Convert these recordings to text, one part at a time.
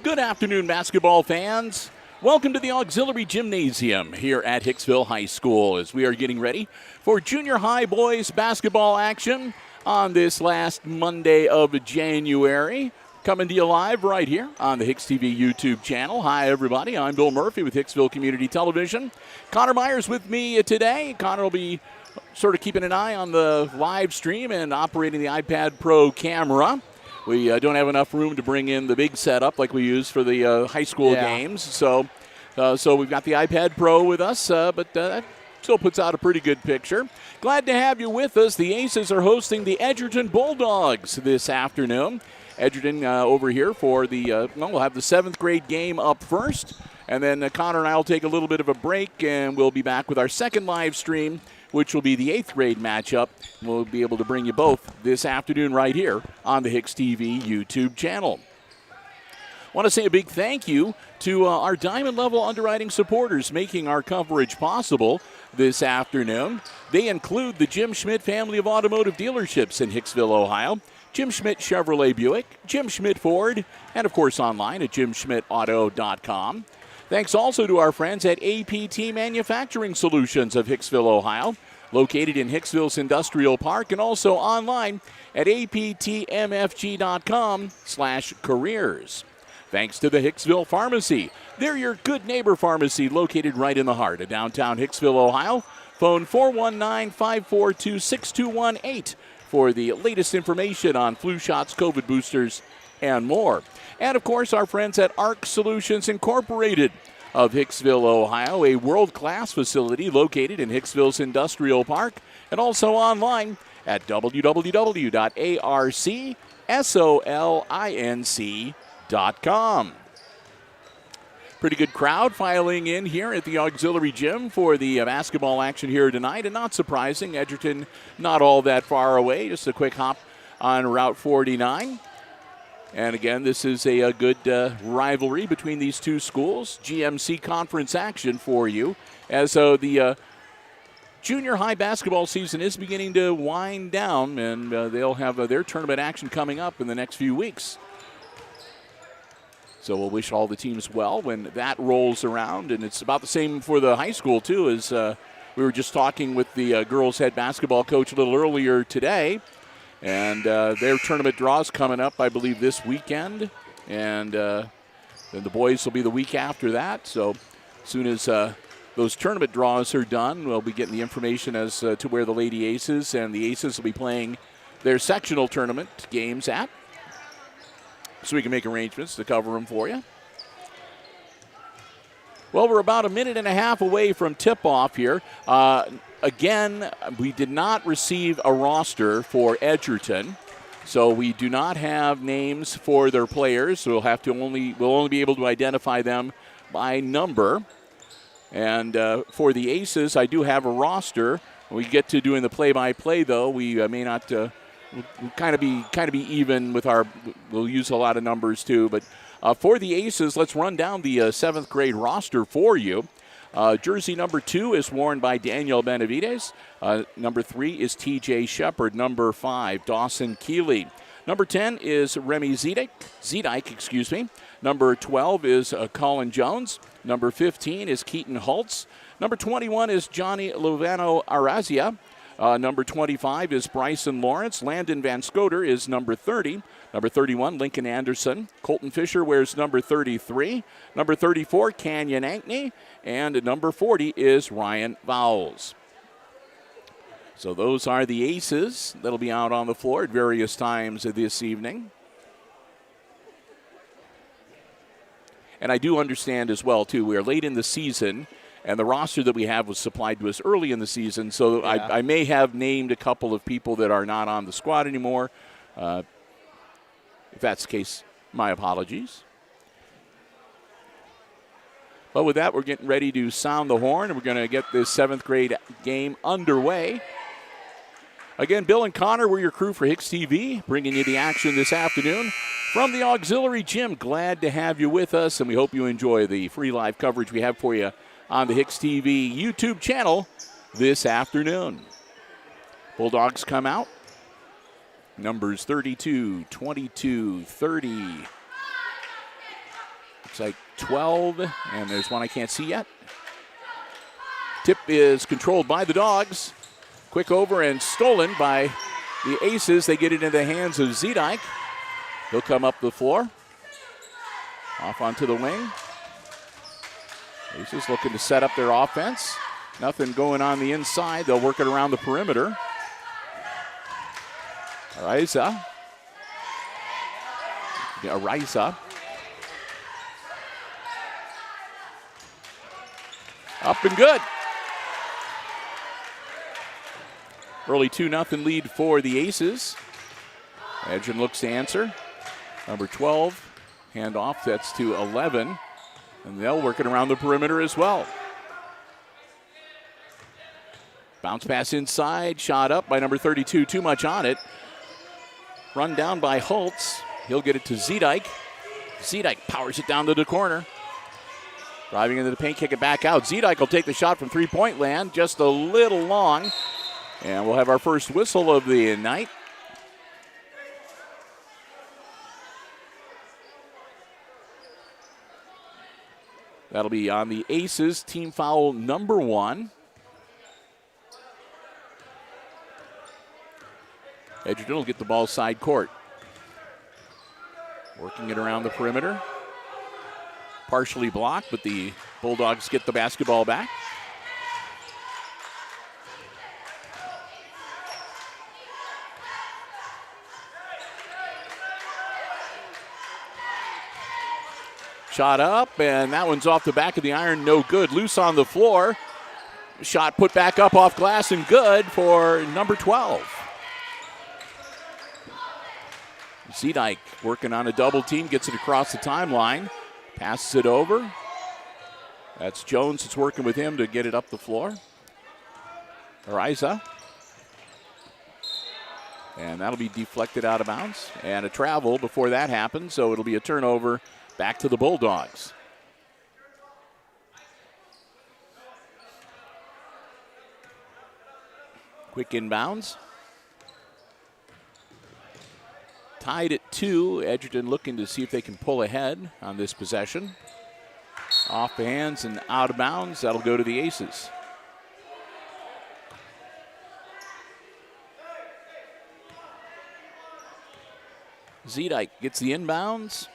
Good afternoon, basketball fans. Welcome to the Auxiliary Gymnasium here at Hicksville High School as we are getting ready for junior high boys basketball action on this last Monday of January. Coming to you live right here on the HIX-TV YouTube channel. Hi, everybody. I'm Bill Murphy with Hicksville Community Television. Connor Myers with me today. Connor will be sort of keeping an eye on the live stream and operating the iPad Pro camera. We don't have enough room to bring in the big setup like we use for the high school games. So we've got the iPad Pro with us, but that still puts out a pretty good picture. Glad to have you with us. The Aces are hosting the Edgerton Bulldogs this afternoon. Edgerton over here for the, we'll have the 7th grade game up first. And then Connor and I will take a little bit of a break, and we'll be back with our second live stream, which will be the 8th grade matchup. We'll be able to bring you both this afternoon right here on the HIX-TV YouTube channel. I want to say a big thank you to our Diamond Level underwriting supporters making our coverage possible this afternoon. They include the Jim Schmidt family of automotive dealerships in Hicksville, Ohio, Jim Schmidt Chevrolet Buick, Jim Schmidt Ford, and of course online at jimschmidtauto.com. Thanks also to our friends at APT Manufacturing Solutions of Hicksville, Ohio, located in Hicksville's Industrial Park, and also online at aptmfg.com/careers. Thanks to the Hicksville Pharmacy. They're your good neighbor pharmacy located right in the heart of downtown Hicksville, Ohio. Phone 419-542-6218 for the latest information on flu shots, COVID boosters, and more. And, of course, our friends at ARC Solutions Incorporated of Hicksville, Ohio, a world-class facility located in Hicksville's Industrial Park, and also online at www.arcsolinc.com. Pretty good crowd filing in here at the Auxiliary Gym for the basketball action here tonight, and not surprising, Edgerton not all that far away, just a quick hop on Route 49. And again, this is a good rivalry between these two schools. GMC conference action for you as the junior high basketball season is beginning to wind down, and they'll have their tournament action coming up in the next few weeks. So we'll wish all the teams well when that rolls around. And it's about the same for the high school, too, as we were just talking with the girls' head basketball coach a little earlier today. And their tournament draws coming up, I believe, this weekend. And then the boys will be the week after that. So as soon as those tournament draws are done, we'll be getting the information as to where the Lady Aces and the Aces will be playing their sectional tournament games at. So we can make arrangements to cover them for you. Well, we're about a minute and a half away from tip-off here. Again, we did not receive a roster for Edgerton, so we do not have names for their players. So we'll only be able to identify them by number. And for the Aces, I do have a roster. When we get to doing the play-by-play, though, we may not. We'll kind of be even with our. We'll use a lot of numbers too, but for the Aces, let's run down the 7th grade roster for you. Jersey number 2 is worn by Daniel Benavides. Number 3 is TJ Shepard. Number 5, Dawson Keeley. Number 10 is Remy Zedike. Number 12 is Colin Jones. Number 15 is Keaton Holtz. Number 21 is Johnny Lovano Arazia. Number 25 is Bryson Lawrence. Landon Van Scoter is number 30. Number 31, Lincoln Anderson. Colton Fisher wears number 33. Number 34, Canyon Ankney. And number 40 is Ryan Vowles. So those are the Aces that'll be out on the floor at various times this evening. And I do understand as well, too, we are late in the season, and the roster that we have was supplied to us early in the season, so yeah. I may have named a couple of people that are not on the squad anymore. If that's the case, my apologies. But with that, we're getting ready to sound the horn, and we're going to get this 7th grade game underway. Again, Bill and Connor, we're your crew for HIX-TV, bringing you the action this afternoon from the Auxiliary Gym. Glad to have you with us, and we hope you enjoy the free live coverage we have for you on the HIX-TV YouTube channel this afternoon. Bulldogs come out. Numbers 32, 22, 30. Looks like 12, and there's one I can't see yet. Tip is controlled by the Dogs. Quick over and stolen by the Aces. They get it into the hands of Zedike. He'll come up the floor. Off onto the wing. Aces looking to set up their offense. Nothing going on the inside. They'll work it around the perimeter. Ariza. Up and good. Early 2-0 lead for the Aces. Edgerton looks to answer. Number 12, handoff, that's to 11. And they'll work it around the perimeter as well. Bounce pass inside, shot up by number 32, too much on it. Run down by Holtz. He'll get it to Zedike. Zedike powers it down to the corner. Driving into the paint, kick it back out. Zedike will take the shot from three-point land, just a little long. And we'll have our first whistle of the night. That'll be on the Aces, team foul number 1. Edgerton will get the ball side court. Working it around the perimeter. Partially blocked, but the Bulldogs get the basketball back. Shot up, and that one's off the back of the iron, no good. Loose on the floor. Shot put back up off glass and good for number 12. Zedike working on a double team, gets it across the timeline, passes it over. That's Jones that's working with him to get it up the floor. Ariza. And that'll be deflected out of bounds. And a travel before that happens, so it'll be a turnover back to the Bulldogs. Quick inbounds. Tied at 2. Edgerton looking to see if they can pull ahead on this possession. Off the hands and out of bounds. That'll go to the Aces. Zedike gets the inbounds.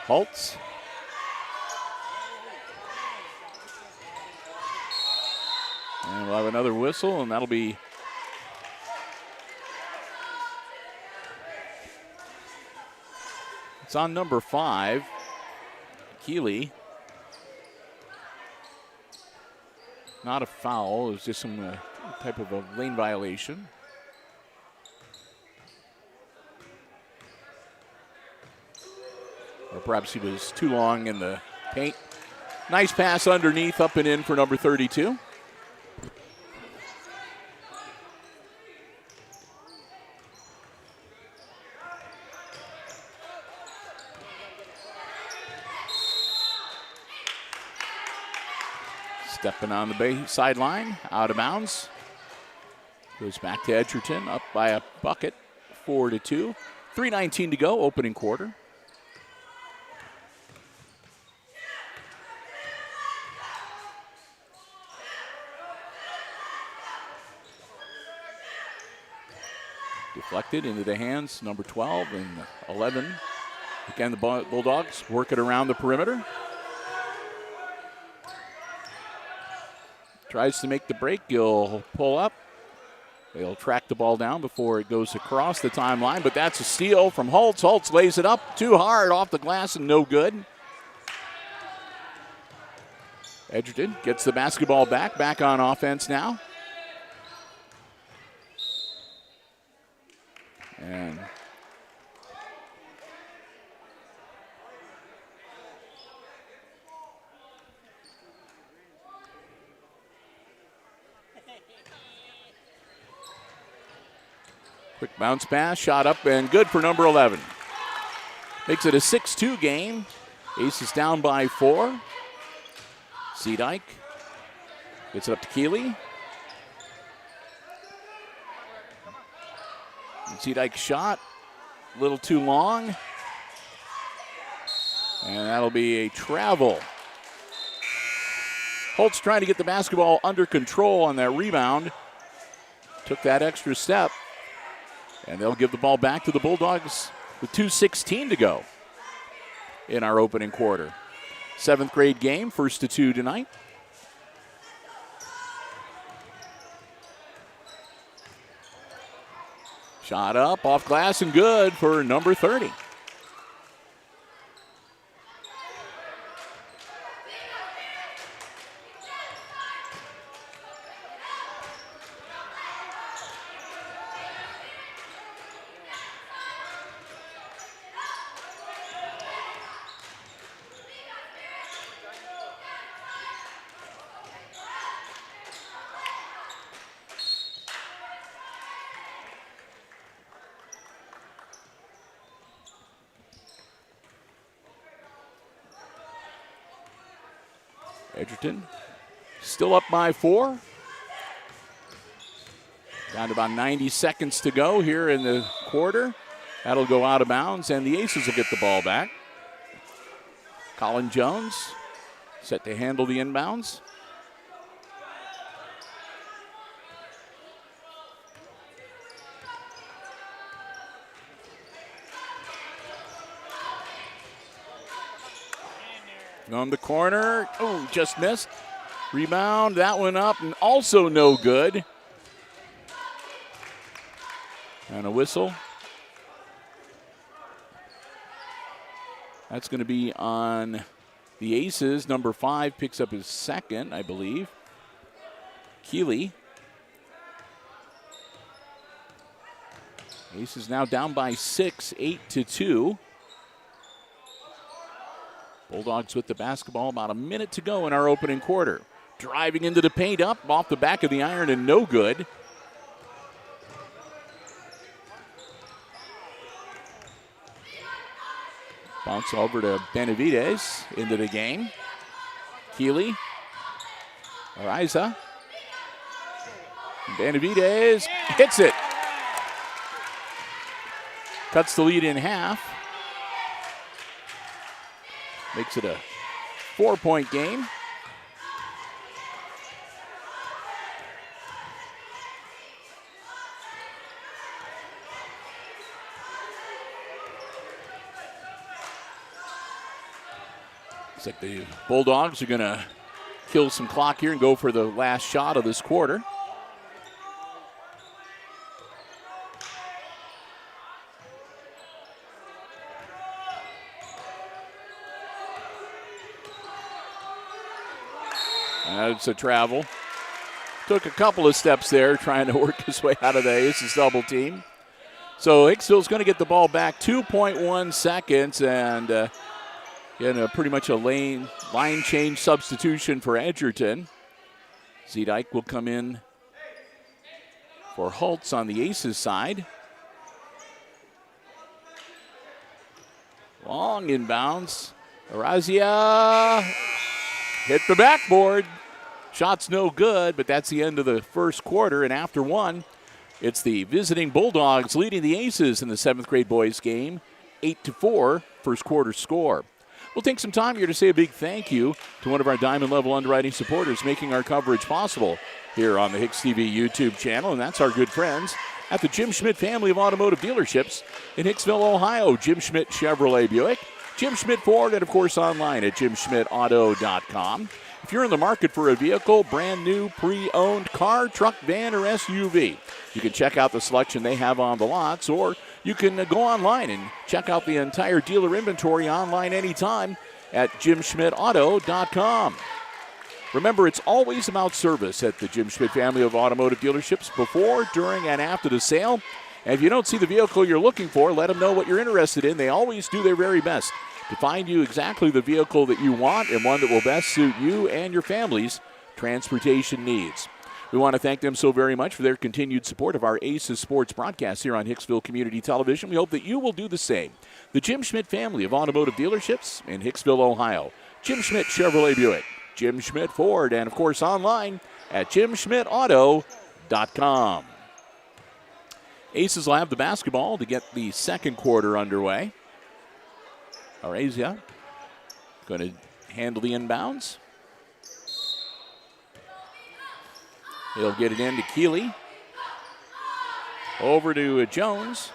Holtz. And we'll have another whistle, and that'll be it's on number 5, Keeley. Not a foul, it was just some type of a lane violation. Or perhaps he was too long in the paint. Nice pass underneath, up and in for number 32. Stepping on the sideline, out of bounds. Goes back to Edgerton, up by a bucket, 4-2. 3:19 to go, opening quarter. Deflected into the hands, number 12 and 11. Again, the Bulldogs work it around the perimeter. Tries to make the break, he'll pull up. They'll track the ball down before it goes across the timeline, but that's a steal from Holtz. Holtz lays it up too hard off the glass and no good. Edgerton gets the basketball back on offense now. And quick bounce pass, shot up and good for number 11. Makes it a 6-2 game. Aces down by 4. Zedike gets it up to Keeley. Zedike shot, a little too long. And that'll be a travel. Holtz trying to get the basketball under control on that rebound. Took that extra step. And they'll give the ball back to the Bulldogs with 2:16 to go in our opening quarter. 7th grade game, 1-2 tonight. Shot up, off glass, and good for number 30. Edgerton still up by 4. Down to about 90 seconds to go here in the quarter. That'll go out of bounds, and the Aces will get the ball back. Colin Jones set to handle the inbounds. On the corner, oh, just missed. Rebound, that one up, and also no good. And a whistle. That's going to be on the Aces. Number 5 picks up his second, I believe. Keeley. Aces now down by 6, 8-2. Bulldogs with the basketball, about a minute to go in our opening quarter. Driving into the paint, up off the back of the iron, and no good. Bounce over to Benavides into the game. Keeley. Ariza. Benavides hits it. Cuts the lead in half. Makes it a 4-point game. Looks like the Bulldogs are going to kill some clock here and go for the last shot of this quarter. That's a travel. Took a couple of steps there trying to work his way out of the Aces double team. So Hicksville's going to get the ball back 2.1 seconds and pretty much a line change substitution for Edgerton. Zedike will come in for Holtz on the Aces side. Long inbounds. Arazia hit the backboard. Shot's no good, but that's the end of the first quarter. And after one, it's the visiting Bulldogs leading the Aces in the 7th grade boys game, 8-4, first quarter score. We'll take some time here to say a big thank you to one of our Diamond Level underwriting supporters making our coverage possible here on the HIX-TV YouTube channel, and that's our good friends at the Jim Schmidt family of automotive dealerships in Hicksville, Ohio. Jim Schmidt Chevrolet Buick, Jim Schmidt Ford, and of course online at jimschmidtauto.com. If you're in the market for a vehicle, brand new, pre-owned car, truck, van, or SUV, you can check out the selection they have on the lots, or you can go online and check out the entire dealer inventory online anytime at jimschmidtauto.com. Remember, it's always about service at the Jim Schmidt family of automotive dealerships before, during, and after the sale. And if you don't see the vehicle you're looking for, let them know what you're interested in. They always do their very best to find you exactly the vehicle that you want and one that will best suit you and your family's transportation needs. We want to thank them so very much for their continued support of our Aces Sports broadcast here on Hicksville Community Television. We hope that you will do the same. The Jim Schmidt family of automotive dealerships in Hicksville, Ohio. Jim Schmidt Chevrolet Buick, Jim Schmidt Ford, and of course online at jimschmidtauto.com. Aces will have the basketball to get the second quarter underway. Arazia Going to handle the inbounds. He'll get it in to Keeley. Over to Jones.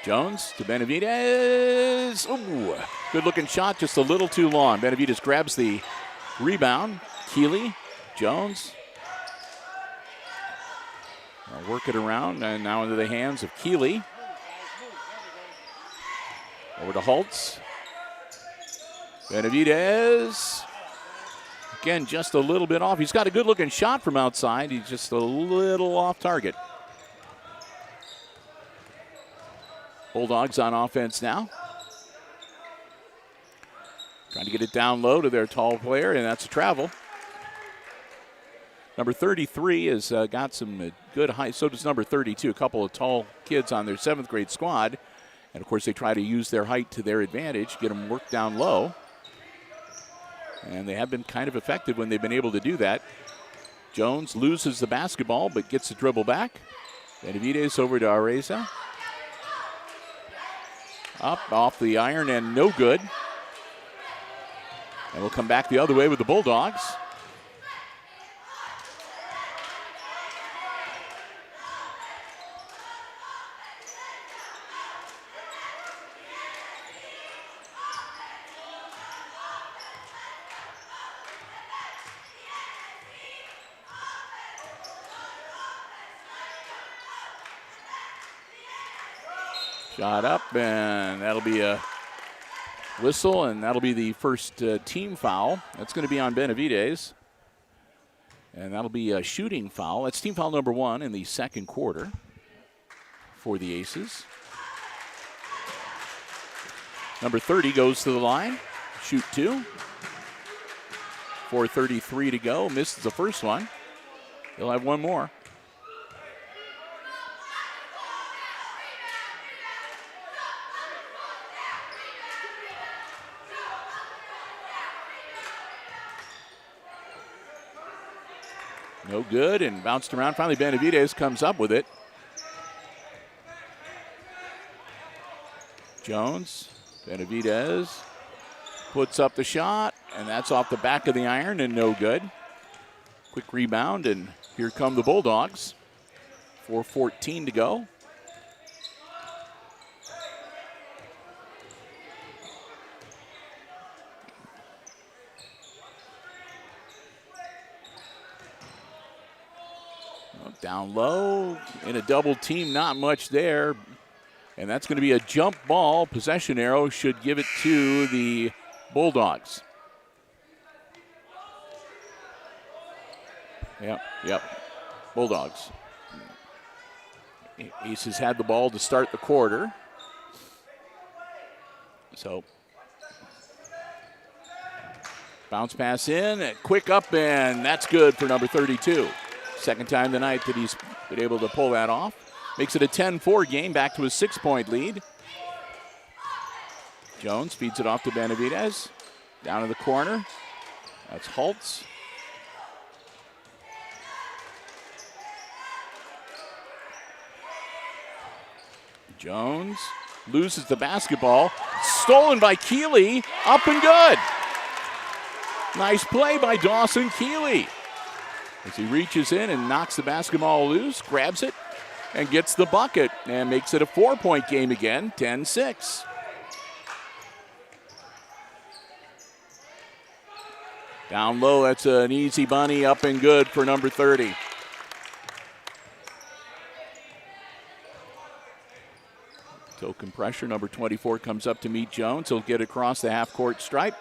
Jones to Benavidez. Ooh, good looking shot, just a little too long. Benavidez grabs the rebound. Keeley, Jones. I'll work it around, and now into the hands of Keeley. Over to Holtz. Benavidez. Again, just a little bit off. He's got a good looking shot from outside. He's just a little off target. Bulldogs on offense now. Trying to get it down low to their tall player, and that's a travel. Number 33 has got some good height. So does number 32, a couple of tall kids on their 7th grade squad. And, of course, they try to use their height to their advantage, get them worked down low. And they have been kind of effective when they've been able to do that. Jones loses the basketball but gets the dribble back. Benavidez over to Areza. Up off the iron and no good. And we'll come back the other way with the Bulldogs. Shot up, and that'll be a whistle, and that'll be the first team foul. That's going to be on Benavidez. And that'll be a shooting foul. That's team foul number 1 in the second quarter for the Aces. Number 30 goes to the line. Shoot 2. 4:33 to go. Misses the first one. He'll have one more. No good, and bounced around. Finally, Benavidez comes up with it. Jones, Benavidez puts up the shot, and that's off the back of the iron and no good. Quick rebound, and here come the Bulldogs. 4:14 to go. Down low, in a double team, not much there. And that's going to be a jump ball. Possession arrow should give it to the Bulldogs. Yep. Bulldogs. Aces had the ball to start the quarter. So, bounce pass in, quick up, and that's good for number 32. Second time tonight that he's been able to pull that off. Makes it a 10-4 game, back to a 6-point lead. Jones feeds it off to Benavidez. Down in the corner. That's Holtz. Jones loses the basketball. Stolen by Keeley. Up and good. Nice play by Dawson Keeley. As he reaches in and knocks the basketball loose, grabs it, and gets the bucket, and makes it a 4-point game again, 10-6. Down low, that's an easy bunny, up and good for number 30. Token pressure, number 24 comes up to meet Jones. He'll get across the half-court stripe.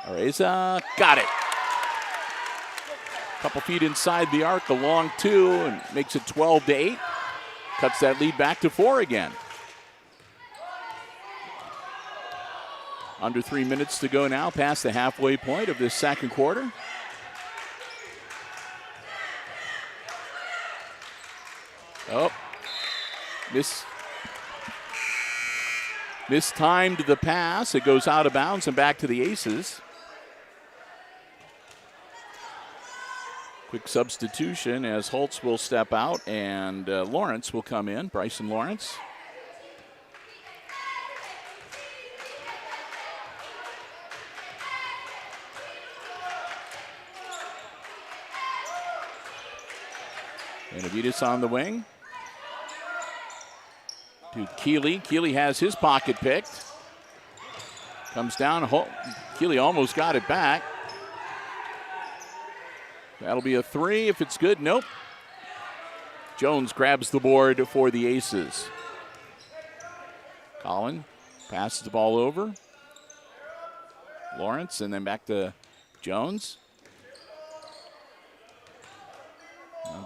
Areza got it. Couple feet inside the arc, a long 2, and makes it 12-8. Cuts that lead back to 4 again. Under 3 minutes to go now, past the halfway point of this second quarter. Oh, mistimed the pass. It goes out of bounds and back to the Aces. Quick substitution as Holtz will step out and Lawrence will come in, Bryson Lawrence. Benavides on the wing. To Keeley. Keeley has his pocket picked. Comes down. Keeley almost got it back. That'll be a 3 if it's good. Nope. Jones grabs the board for the Aces. Collin passes the ball over. Lawrence, and then back to Jones.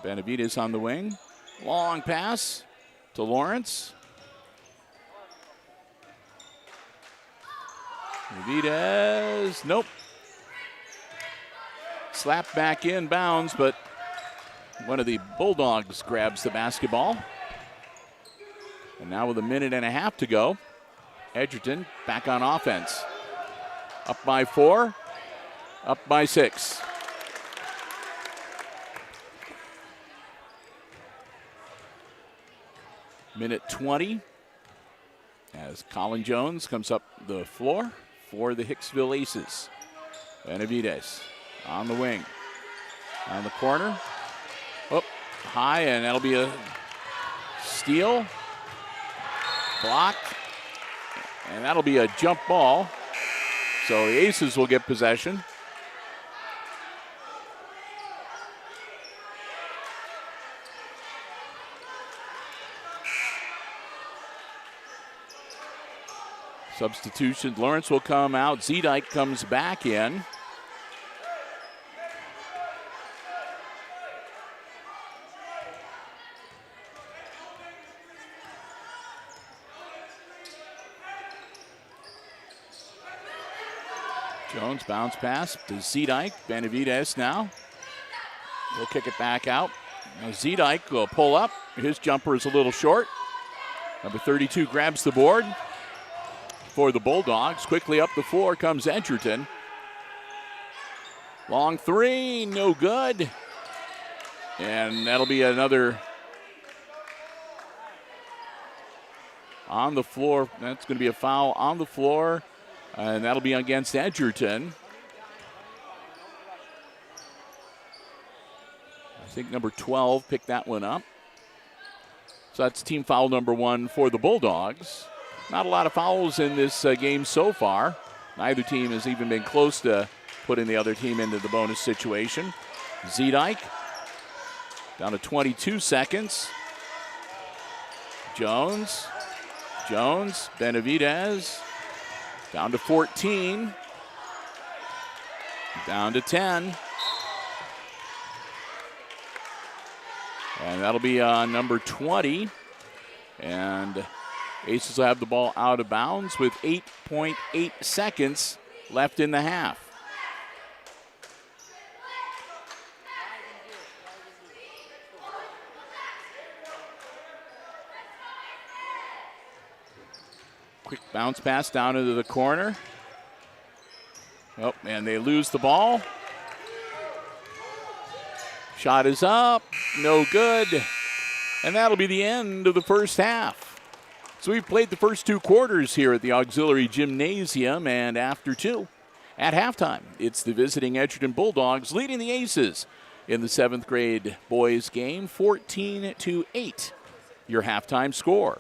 Benavides on the wing. Long pass to Lawrence. Benavides, nope. Slapped back in bounds, but one of the Bulldogs grabs the basketball. And now with a minute and a half to go, Edgerton back on offense. Up by 4, up by 6. Minute 20 as Colin Jones comes up the floor for the Hicksville Aces. Benavides on the wing. On the corner. Up high, and that'll be a steal. Blocked. And that'll be a jump ball. So the Aces will get possession. Substitution. Lawrence will come out. Zedike comes back in. Jones bounce pass to Zedike. Benavides now. He'll kick it back out. Now Zedike will pull up. His jumper is a little short. Number 32 grabs the board for the Bulldogs. Quickly up the floor comes Edgerton. Long 3, no good. And that'll be another on the floor. That's going to be a foul on the floor. And that'll be against Edgerton. I think number 12 picked that one up. So that's team foul number 1 for the Bulldogs. Not a lot of fouls in this game so far. Neither team has even been close to putting the other team into the bonus situation. Zedike down to 22 seconds. Jones, Benavides down to 14. Down to 10. And that'll be number 20. And Aces will have the ball out of bounds with 8.8 seconds left in the half. Quick bounce pass down into the corner. Oh, and they lose the ball. Shot is up, no good. And that'll be the end of the first half. So we've played the first 2 quarters here at the Auxiliary Gymnasium, and after 2, at halftime, it's the visiting Edgerton Bulldogs leading the Aces in the 7th grade boys game, 14-8, your halftime score.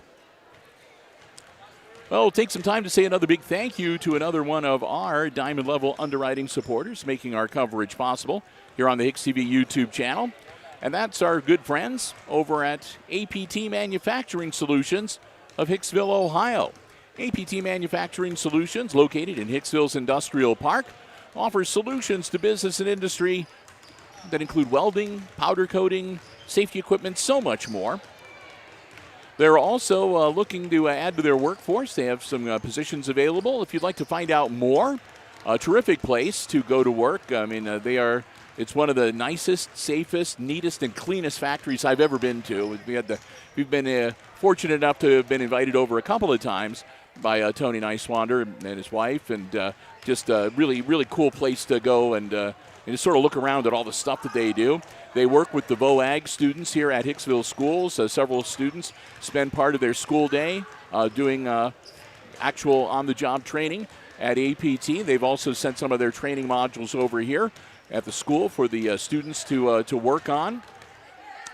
Well, we'll take some time to say another big thank you to another one of our Diamond Level underwriting supporters making our coverage possible here on the HIX-TV YouTube channel. And that's our good friends over at APT Manufacturing Solutions of Hicksville, Ohio. APT Manufacturing Solutions, located in Hicksville's Industrial Park, offers solutions to business and industry that include welding, powder coating, safety equipment, so much more. They're also looking to add to their workforce. They have some positions available. If you'd like to find out more, a terrific place to go to work. I mean, it's one of the nicest, safest, neatest, and cleanest factories I've ever been to. We've been fortunate enough to have been invited over a couple of times by Tony Neiswander and his wife, and just a really, really cool place to go and just sort of look around at all the stuff that they do. They work with the VOAG students here at Hicksville schools. Several students spend part of their school day doing actual on-the-job training at APT. They've also sent some of their training modules over here at the school for the students to work on.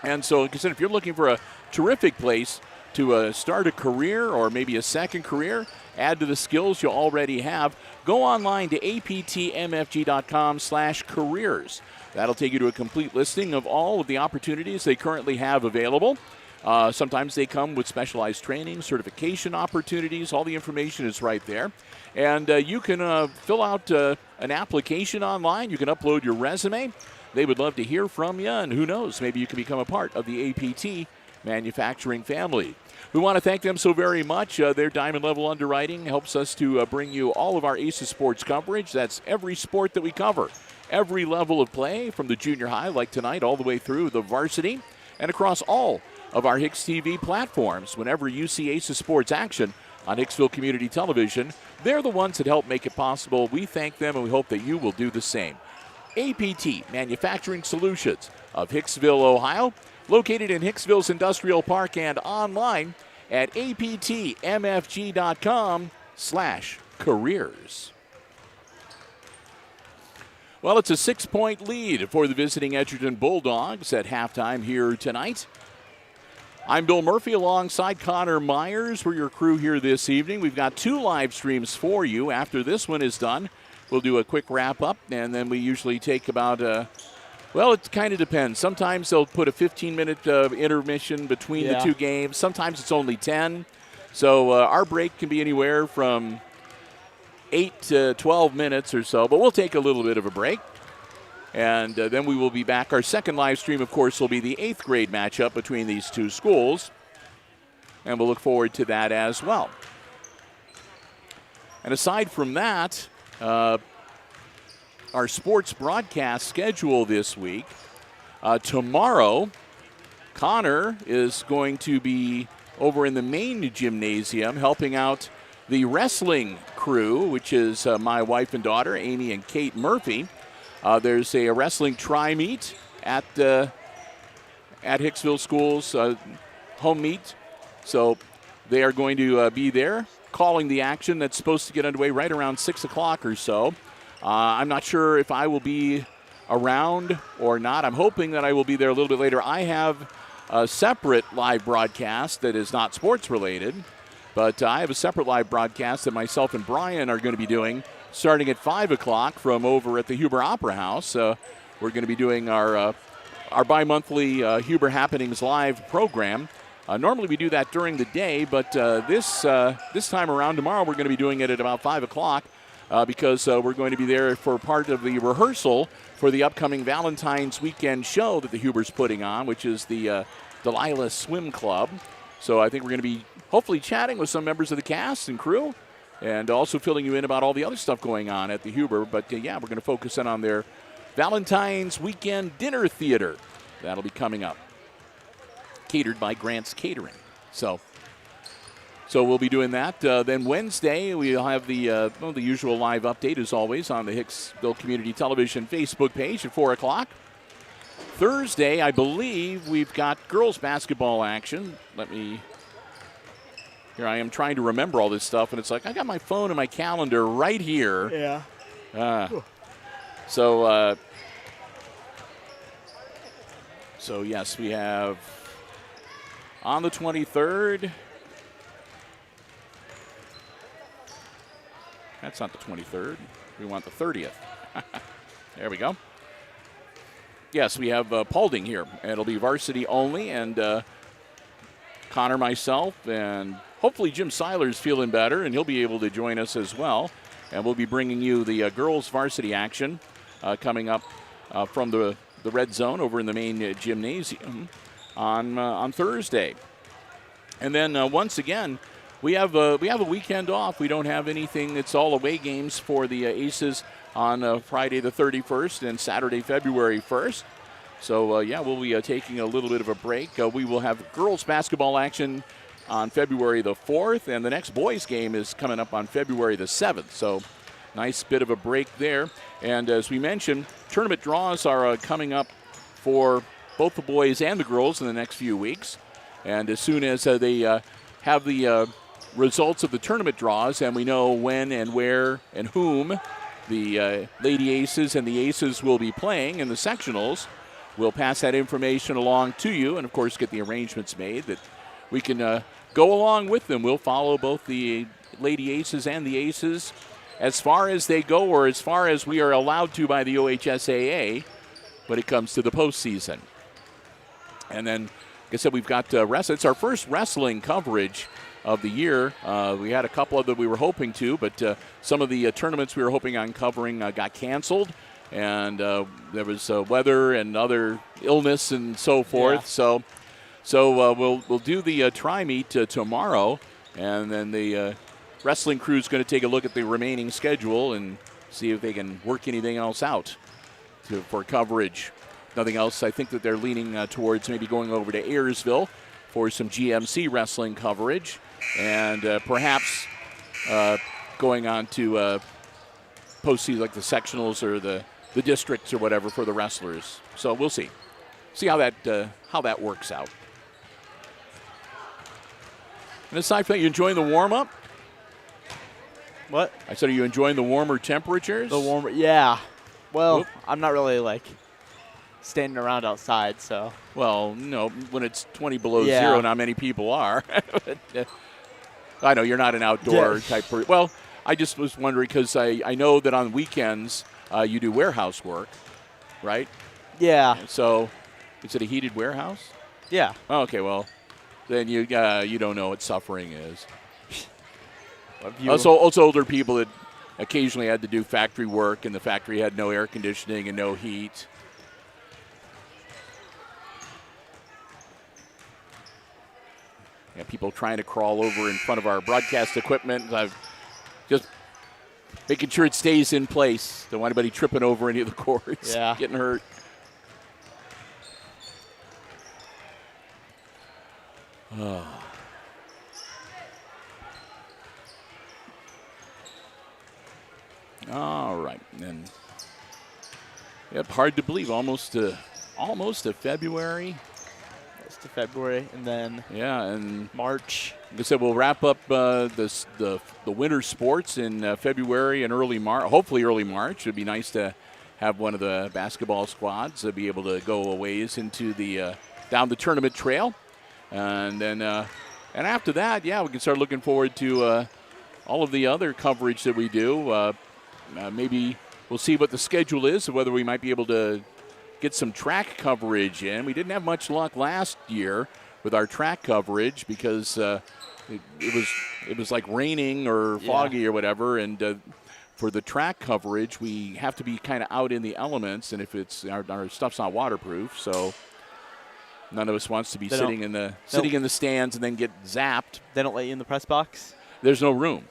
And so, like I said, if you're looking for a terrific place to start a career or maybe a second career, add to the skills you already have, go online to aptmfg.com/careers. That'll take you to a complete listing of all of the opportunities they currently have available. Sometimes they come with specialized training, certification opportunities. All the information is right there. And you can fill out an application online. You can upload your resume. They would love to hear from you, and who knows, maybe you can become a part of the APT manufacturing family. We want to thank them so very much. Their diamond level underwriting helps us to bring you all of our Aces sports coverage. That's every sport that we cover, every level of play, from the junior high like tonight all the way through the varsity, and across all of our HIX-TV platforms. Whenever you see Aces sports action on Hicksville Community Television, they're the ones that help make it possible. We thank them, and we hope that you will do the same. APT Manufacturing Solutions of Hicksville, Ohio, located in Hicksville's Industrial Park and online at aptmfg.com/careers. Well, it's a 6-point lead for the visiting Edgerton Bulldogs at halftime here tonight. I'm Bill Murphy alongside Connor Myers. We're your crew here this evening. We've got 2 live streams for you. After this one is done, we'll do a quick wrap-up, and then we usually take about well, it kind of depends. Sometimes they'll put a 15-minute intermission between the 2 games. Sometimes it's only 10. So our break can be anywhere from 8 to 12 minutes or so, but we'll take a little bit of a break. And then we will be back. Our second live stream, of course, will be the 8th grade matchup between these 2 schools. And we'll look forward to that as well. And aside from that, our sports broadcast schedule this week. Tomorrow, Connor is going to be over in the main gymnasium helping out the wrestling crew, which is my wife and daughter, Amy and Kate Murphy. There's a wrestling tri-meet at Hicksville School's home meet. So they are going to be there calling the action that's supposed to get underway right around 6 o'clock or so. I'm not sure if I will be around or not. I'm hoping that I will be there a little bit later. I have a separate live broadcast that is not sports related, but I have a separate live broadcast that myself and Brian are going to be doing starting at 5 o'clock from over at the Huber Opera House. We're going to be doing our bi-monthly Huber Happenings live program. Normally we do that during the day, but this time around tomorrow we're going to be doing it at about 5 o'clock. Because we're going to be there for part of the rehearsal for the upcoming Valentine's weekend show that the Huber's putting on, which is the Delilah Swim Club. So I think we're going to be hopefully chatting with some members of the cast and crew, and also filling you in about all the other stuff going on at the Huber. But yeah, we're going to focus in on their Valentine's weekend dinner theater. That'll be coming up, catered by Grant's Catering. So we'll be doing that. Then Wednesday, we'll have the usual live update, as always, on the Hicksville Community Television Facebook page at 4 o'clock. Thursday, I believe we've got girls basketball action. Here I am trying to remember all this stuff, and it's like I got my phone and my calendar right here. Yeah. So yes, we have on the 23rd. That's not the 23rd. We want the 30th. There we go. Yes, we have Paulding here. It'll be varsity only, and Connor, myself, and hopefully Jim Seiler's feeling better, and he'll be able to join us as well. And we'll be bringing you the girls' varsity action coming up from the red zone over in the main gymnasium on Thursday. And then once again, we have a weekend off. We don't have anything. It's all away games for the Aces on Friday the 31st and Saturday, February 1st. So, we'll be taking a little bit of a break. We will have girls basketball action on February the 4th, and the next boys game is coming up on February the 7th. So, nice bit of a break there. And as we mentioned, tournament draws are coming up for both the boys and the girls in the next few weeks. And as soon as they have the results of the tournament draws, and we know when and where and whom the Lady Aces and the Aces will be playing in the sectionals, we'll pass that information along to you and, of course, get the arrangements made that we can go along with them. We'll follow both the Lady Aces and the Aces as far as they go, or as far as we are allowed to by the OHSAA when it comes to the postseason. And then, like I said, we've got wrestling. It's our first wrestling coverage of the year. We had a couple of that we were hoping to, but some of the tournaments we were hoping on covering got canceled, and there was weather and other illness and so forth. Yeah. So we'll do the tri-meet tomorrow, and then the wrestling crew is going to take a look at the remaining schedule and see if they can work anything else out for coverage. Nothing else. I think that they're leaning towards maybe going over to Ayersville for some GMC wrestling coverage, and perhaps going on to postseason like the sectionals or the districts or whatever for the wrestlers. So we'll see how that works out. And aside from that, you enjoying the warm-up? What? I said, are you enjoying the warmer temperatures? The warmer, yeah. Well, I'm not really like standing around outside, so. Well, no, when it's 20 below zero, not many people are. I know you're not an outdoor type person. Well, I just was wondering because I know that on weekends you do warehouse work, right? Yeah. So, is it a heated warehouse? Yeah. Oh, okay, well, then you don't know what suffering is. Also older people that occasionally had to do factory work, and the factory had no air conditioning and no heat. Yeah, people trying to crawl over in front of our broadcast equipment. I've just making sure it stays in place. Don't want anybody tripping over any of the cords, getting hurt. Oh. All right, and hard to believe, almost to February. Almost to February, and then and March. Like I said, we'll wrap up the winter sports in February and early March. Hopefully, early March. It'd be nice to have one of the basketball squads be able to go a ways into the down the tournament trail, and then and after that, we can start looking forward to all of the other coverage that we do. Maybe we'll see what the schedule is, whether we might be able to get some track coverage in. We didn't have much luck last year with our track coverage because it was like raining or foggy or whatever, and for the track coverage, we have to be kind of out in the elements, and if it's our stuff's not waterproof, so none of us wants to be sitting in the stands and then get zapped. They don't let you in the press box? There's no room.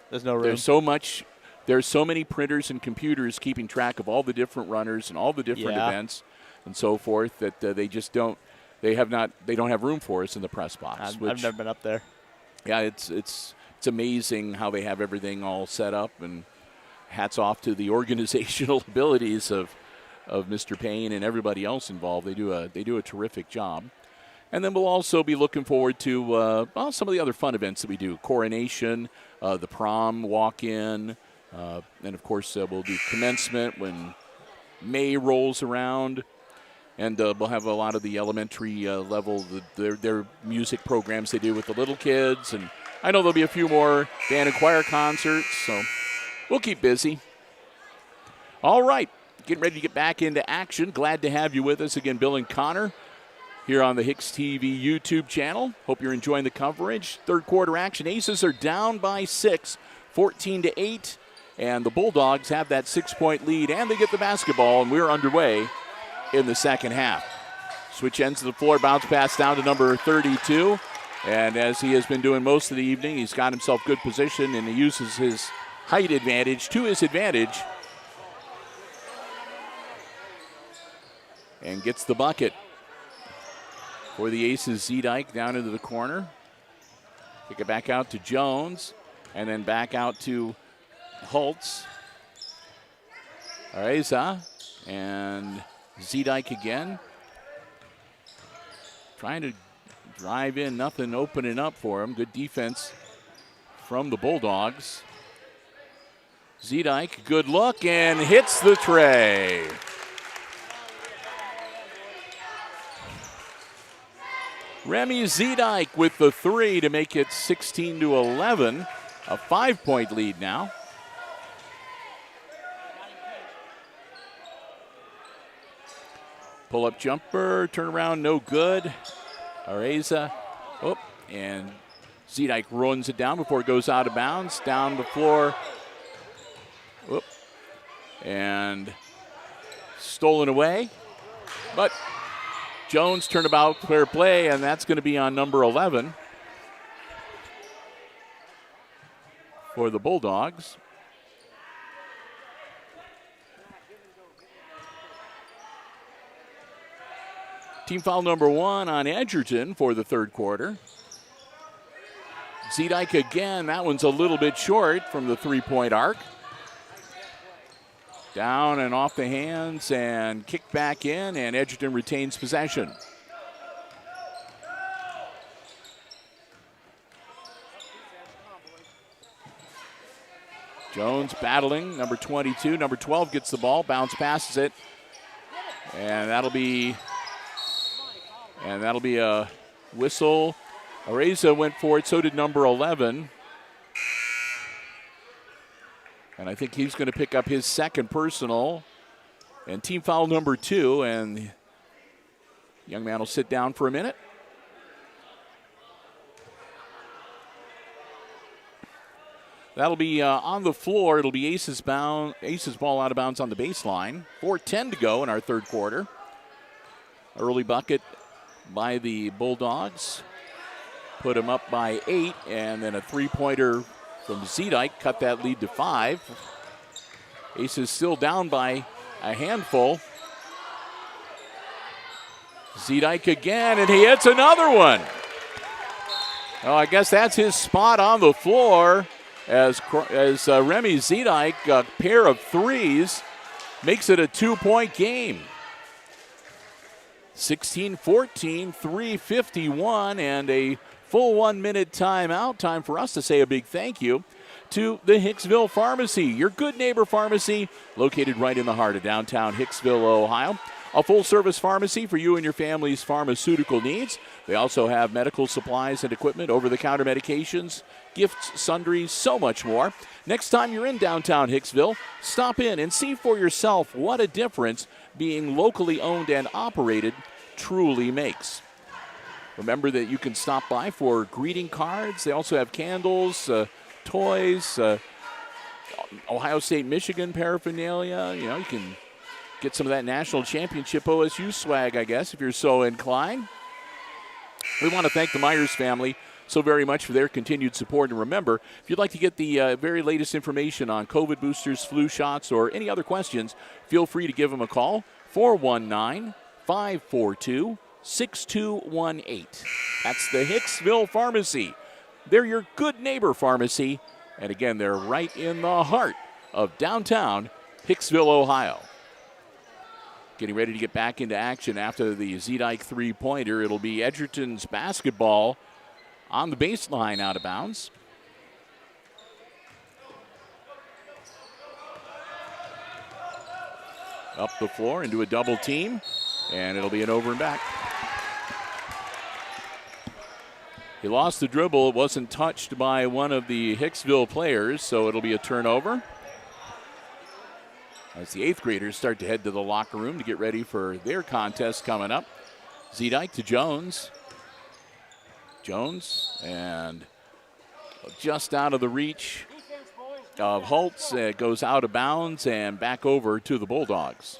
There's so many printers and computers keeping track of all the different runners and all the different events and so forth that they just don't. They don't have room for us in the press box. I've never been up there. Yeah, it's amazing how they have everything all set up, and hats off to the organizational abilities of Mr. Payne and everybody else involved. They do a terrific job. And then we'll also be looking forward to some of the other fun events that we do: coronation, the prom walk-in. And, of course, we'll do commencement when May rolls around. And we'll have a lot of the elementary level, their music programs they do with the little kids. And I know there'll be a few more band and choir concerts, so we'll keep busy. All right, getting ready to get back into action. Glad to have you with us again, Bill and Connor, here on the HIX-TV YouTube channel. Hope you're enjoying the coverage. Third quarter action. Aces are down by 6, 14-8. And the Bulldogs have that 6-point lead, and they get the basketball, and we're underway in the second half. Switch ends of the floor, bounce pass down to number 32. And as he has been doing most of the evening, he's got himself good position, and he uses his height advantage to his advantage. And gets the bucket for the Aces. Zedike down into the corner. Kick it back out to Jones, and then back out to Holtz. Areza and Zedike again. Trying to drive in, nothing opening up for him. Good defense from the Bulldogs. Zedike, good look, and hits the tray. Remy Zedike with the 3 to make it 16-11. A 5-point lead now. Pull-up jumper, turnaround, no good. Areza, and Zedike runs it down before it goes out of bounds. Down the floor. And stolen away. But Jones turnabout, fair play, and that's going to be on number 11 for the Bulldogs. Team foul number 1 on Edgerton for the third quarter. Zedike again, that one's a little bit short from the 3-point arc. Down and off the hands and kicked back in, and Edgerton retains possession. Jones battling, number 22. Number 12 gets the ball, bounce passes it. And that'll be a whistle. Areza went for it, so did number 11. And I think he's going to pick up his second personal. And team foul number 2, and the young man will sit down for a minute. That'll be on the floor. It'll be Ace's ball out of bounds on the baseline. 4:10 to go in our third quarter. Early bucket by the Bulldogs. Put him up by 8, and then a 3-pointer from Zedike cut that lead to 5. Ace is still down by a handful. Zedike again, and he hits another one. Oh, I guess that's his spot on the floor as Remy Zedike, a pair of threes, makes it a 2-point game. 16-14, 3:51, and a full 1-minute timeout. Time for us to say a big thank you to the Hicksville Pharmacy, your good neighbor pharmacy located right in the heart of downtown Hicksville, Ohio. A full-service pharmacy for you and your family's pharmaceutical needs. They also have medical supplies and equipment, over-the-counter medications, gifts, sundries, so much more. Next time you're in downtown Hicksville, stop in and see for yourself what a difference being locally owned and operated truly makes. Remember that you can stop by for greeting cards. They also have candles, toys, Ohio State, Michigan paraphernalia. You know, you can get some of that national championship OSU swag, I guess, if you're so inclined. We want to thank the Myers family so very much for their continued support. And remember, if you'd like to get the very latest information on COVID boosters, flu shots, or any other questions, feel free to give them a call, 419-542-6218. That's the Hicksville Pharmacy. They're your good neighbor pharmacy. And again, they're right in the heart of downtown Hicksville, Ohio. Getting ready to get back into action after the Zedike 3-pointer. It'll be Edgerton's basketball on the baseline out of bounds. Up the floor into a double team, and it'll be an over and back. He lost the dribble. It wasn't touched by one of the Hicksville players, so it'll be a turnover. As the 8th graders start to head to the locker room to get ready for their contest coming up. Zedike to Jones. Jones, and just out of the reach of Holtz. It goes out of bounds and back over to the Bulldogs.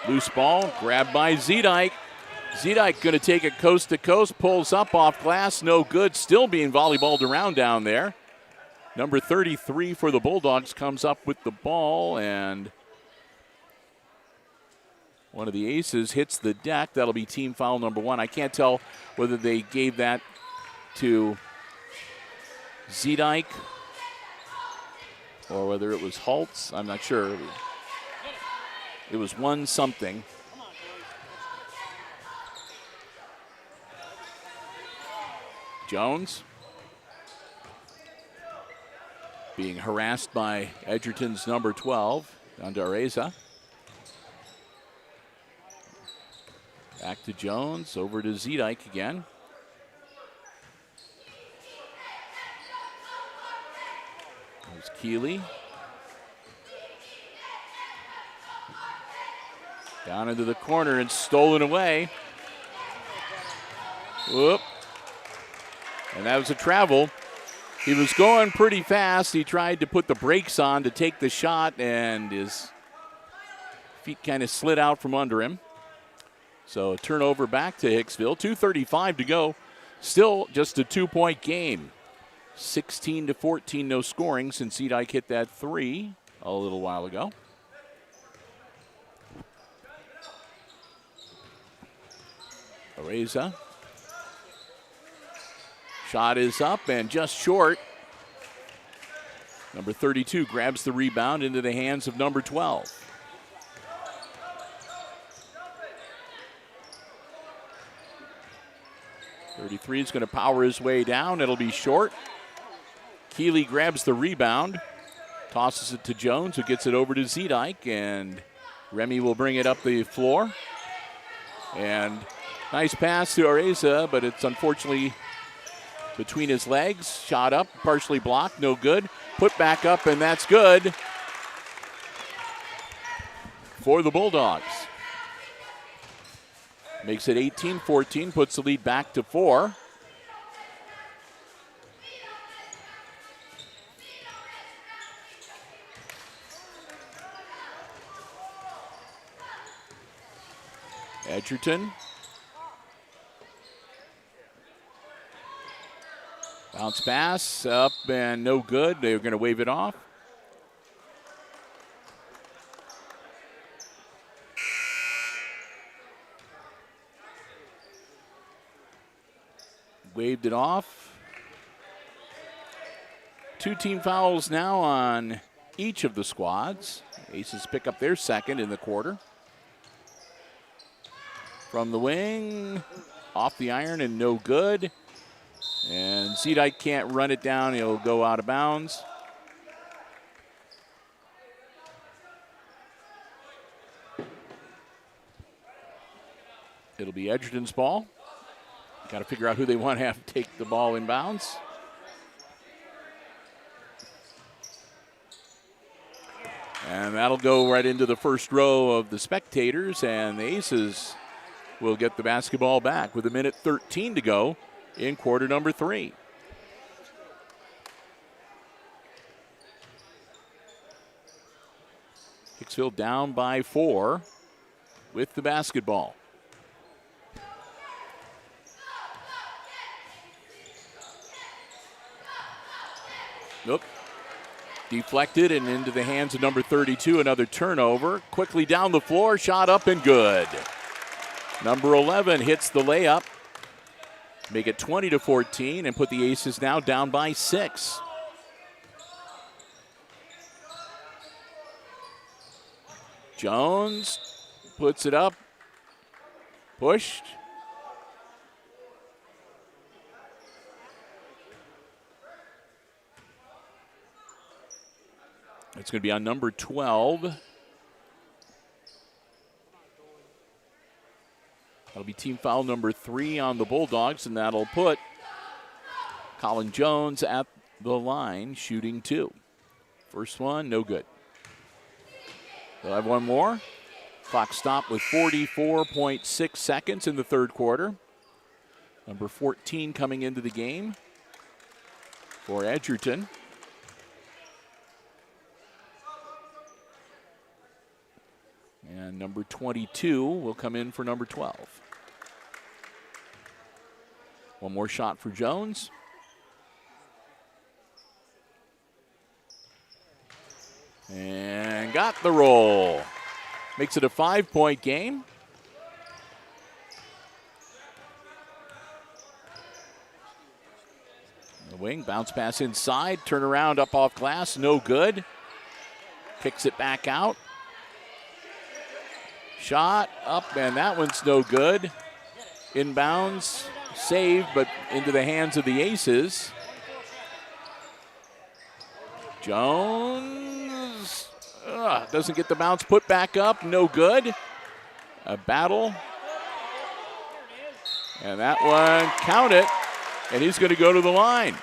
Loose ball, grabbed by Zedike. Zedike going to take it coast to coast, pulls up off glass, no good, still being volleyballed around down there. Number 33 for the Bulldogs comes up with the ball, and one of the aces hits the deck. That'll be team foul number 1. I can't tell whether they gave that to Zedike or whether it was Holtz. I'm not sure. It was one something. Jones. Being harassed by Edgerton's number 12, Areza. Back to Jones, over to Zedike again. There's Keeley. Down into the corner and stolen away. Whoop. And that was a travel. He was going pretty fast. He tried to put the brakes on to take the shot, and his feet kind of slid out from under him. So a turnover back to Hicksville. 2:35 to go. Still just a 2-point game. 16-14, no scoring since Zedike hit that three a little while ago. Areza. Shot is up and just short. Number 32 grabs the rebound into the hands of number 12. .33 is going to power his way down. It'll be short. Keeley grabs the rebound, tosses it to Jones, who gets it over to Zedike, and Remy will bring it up the floor. And nice pass to Areza, but it's unfortunately between his legs. Shot up, partially blocked, no good. Put back up, and that's good for the Bulldogs. Makes it 18-14, puts the lead back to 4. Edgerton. Bounce pass up and no good. They're going to wave it off. Waved it off. 2 team fouls now on each of the squads. Aces pick up their second in the quarter. From the wing, off the iron and no good. And Zedike can't run it down. He'll go out of bounds. It'll be Edgerton's ball. Got to figure out who they want to have take the ball in bounds. And that'll go right into the first row of the spectators, and the Aces will get the basketball back with 1:13 to go in quarter number 3. Hicksville down by 4 with the basketball. Nope. Deflected and into the hands of number 32. Another turnover. Quickly down the floor. Shot up and good. Number 11 hits the layup. Make it 20-14 and put the Aces now down by 6. Jones puts it up. Pushed. It's going to be on number 12. That'll be team foul number 3 on the Bulldogs, and that'll put Colin Jones at the line, shooting 2. First one, no good. They'll have one more. Clock stopped with 44.6 seconds in the third quarter. Number 14 coming into the game for Edgerton. And number 22 will come in for number 12. One more shot for Jones. And got the roll. Makes it a 5-point game. The wing, bounce pass inside, turn around up off glass, no good. Kicks it back out. Shot up, and that one's no good. Inbounds, saved, but into the hands of the Aces. Jones doesn't get the bounce, put back up, no good. A battle. And that one, count it, and he's going to go to the line.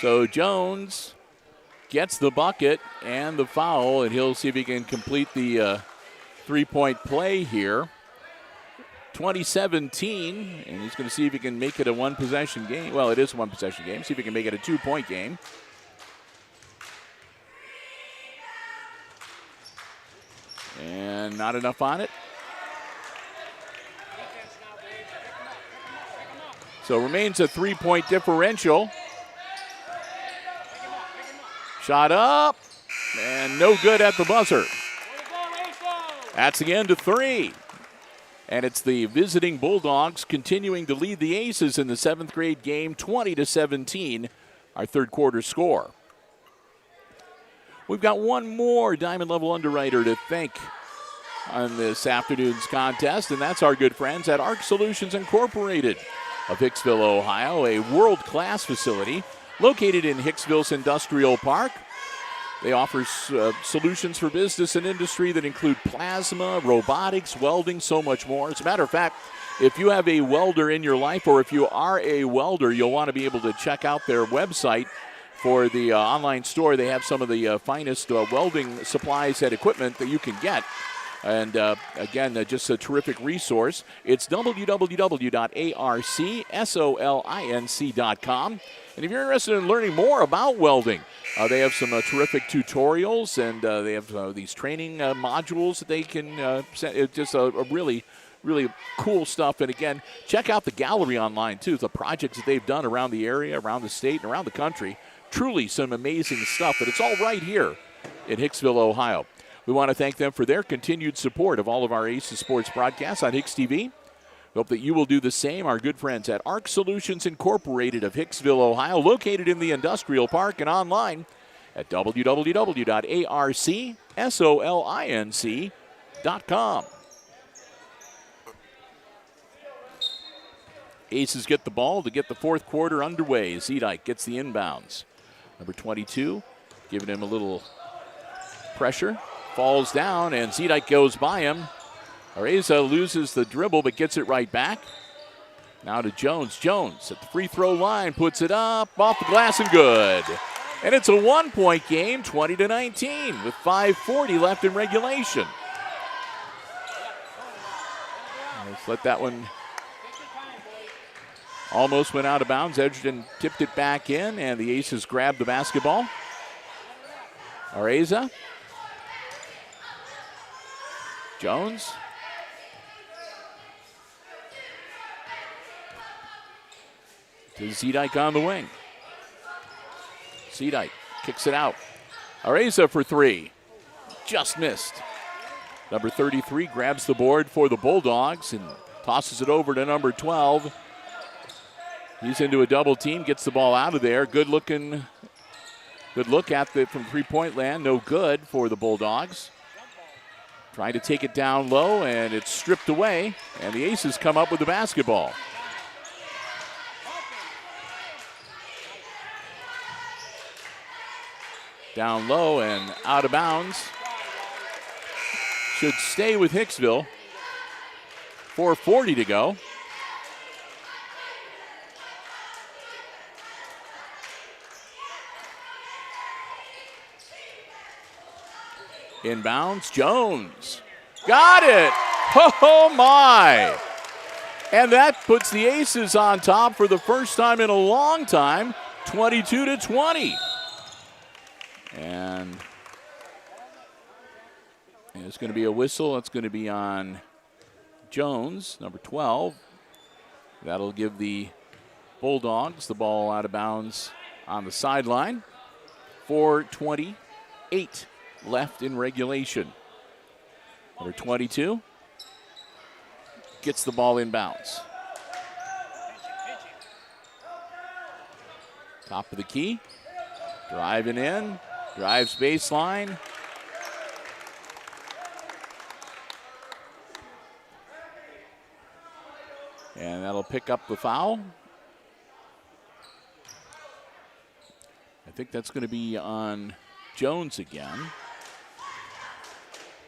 So Jones gets the bucket and the foul, and he'll see if he can complete the three-point play here. 2017, and he's going to see if he can make it a one-possession game. Well, it is a one-possession game. See if he can make it a two-point game. And not enough on it. So remains a three-point differential. Shot up, and no good at the buzzer. That's the end of three. And it's the visiting Bulldogs continuing to lead the Aces in the 7th grade game, 20-17, our third quarter score. We've got one more Diamond Level Underwriter to thank on this afternoon's contest, and that's our good friends at ARC Solutions Incorporated of Hicksville, Ohio, a world-class facility located in Hicksville's Industrial Park. They offer solutions for business and industry that include plasma, robotics, welding, so much more. As a matter of fact, if you have a welder in your life or if you are a welder, you'll want to be able to check out their website for the online store. They have some of the finest welding supplies and equipment that you can get. And again, just a terrific resource. It's www.arcsolinc.com. And if you're interested in learning more about welding, they have some terrific tutorials, and they have these training modules that they can send. It's just a really, really cool stuff. And again, check out the gallery online, too. The projects that they've done around the area, around the state, and around the country. Truly some amazing stuff. But it's all right here in Hicksville, Ohio. We want to thank them for their continued support of all of our Aces Sports broadcasts on HIX-TV. Hope that you will do the same. Our good friends at ARC Solutions Incorporated of Hicksville, Ohio, located in the Industrial Park and online at www.arcsolinc.com. Aces get the ball to get the fourth quarter underway. Zedike gets the inbounds. Number 22, giving him a little pressure. Falls down, and Zedike goes by him. Areza loses the dribble, but gets it right back. Now to Jones. Jones at the free throw line, puts it up, off the glass, and good. And it's a one-point game, 20-19, with 5:40 left in regulation. Let's let that one almost went out of bounds. Edgerton tipped it back in, and the Aces grabbed the basketball. Areza. Jones. To Zedike on the wing. Zedike kicks it out. Areza for three. Just missed. Number 33 grabs the board for the Bulldogs and tosses it over to number 12. He's into a double team, gets the ball out of there. Good look at it from three-point land. No good for the Bulldogs. Trying to take it down low, and it's stripped away, and the Aces come up with the basketball. Down low and out of bounds. Should stay with Hicksville. 4:40 to go. Inbounds, Jones. Got it! Oh my! And that puts the Aces on top for the first time in a long time, 22-20. And it's going to be a whistle. It's going to be on Jones, number 12. That'll give the Bulldogs the ball out of bounds on the sideline. 4:28 left in regulation. Number 22 gets the ball inbounds. Top of the key. Driving in. Drives baseline. And that'll pick up the foul. I think that's going to be on Jones again.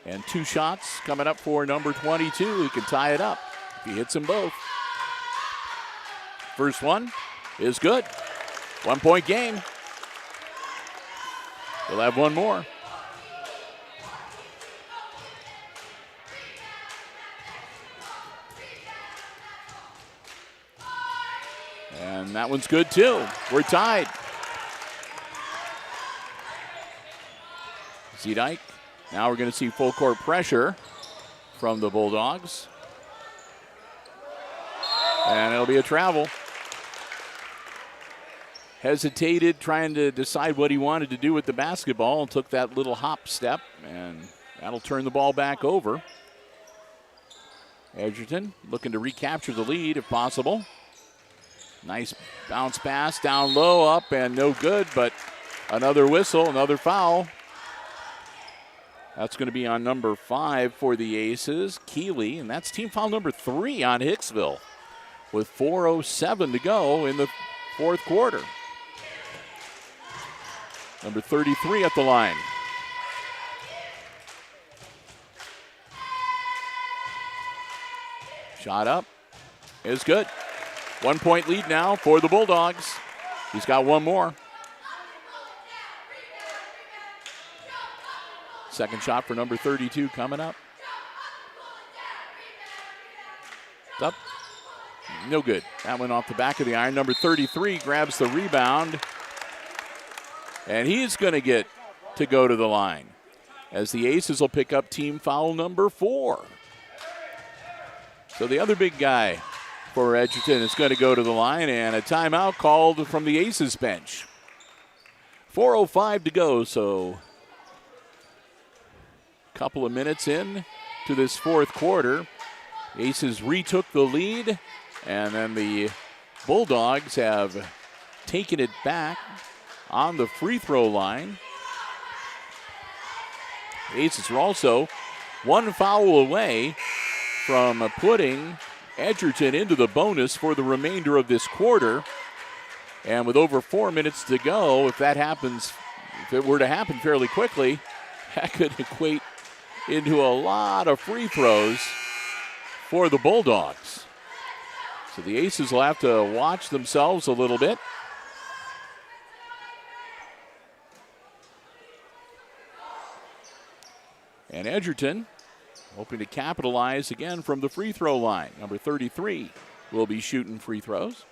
And 2 shots coming up for number 22. He can tie it up if he hits them both. First one is good. 1-point game. We'll have one more. And that one's good too. We're tied. Zedike. Now we're going to see full court pressure from the Bulldogs. And it'll be a travel. Hesitated, trying to decide what he wanted to do with the basketball, and took that little hop step, and that'll turn the ball back over. Edgerton looking to recapture the lead if possible. Nice bounce pass down low, up, and no good, but another whistle, another foul. That's going to be on number 5 for the Aces, Keeley, and that's team foul number 3 on Hicksville with 4:07 to go in the fourth quarter. Number 33 at the line. Shot up is good. 1-point lead now for the Bulldogs. He's got one more. Second shot for number 32 coming up. It's up. No good. That went off the back of the iron. Number 33 grabs the rebound. And he's going to get to go to the line as the Aces will pick up team foul number 4. So the other big guy for Edgerton is going to go to the line, and a timeout called from the Aces bench. 4:05 to go, so a couple of minutes in to this fourth quarter. Aces retook the lead, and then the Bulldogs have taken it back on the free throw line. Aces are also one foul away from putting Edgerton into the bonus for the remainder of this quarter. And with over 4 minutes to go, if that happens, if it were to happen fairly quickly, that could equate into a lot of free throws for the Bulldogs. So the Aces will have to watch themselves a little bit. And Edgerton hoping to capitalize again from the free throw line. Number 33 will be shooting free throws.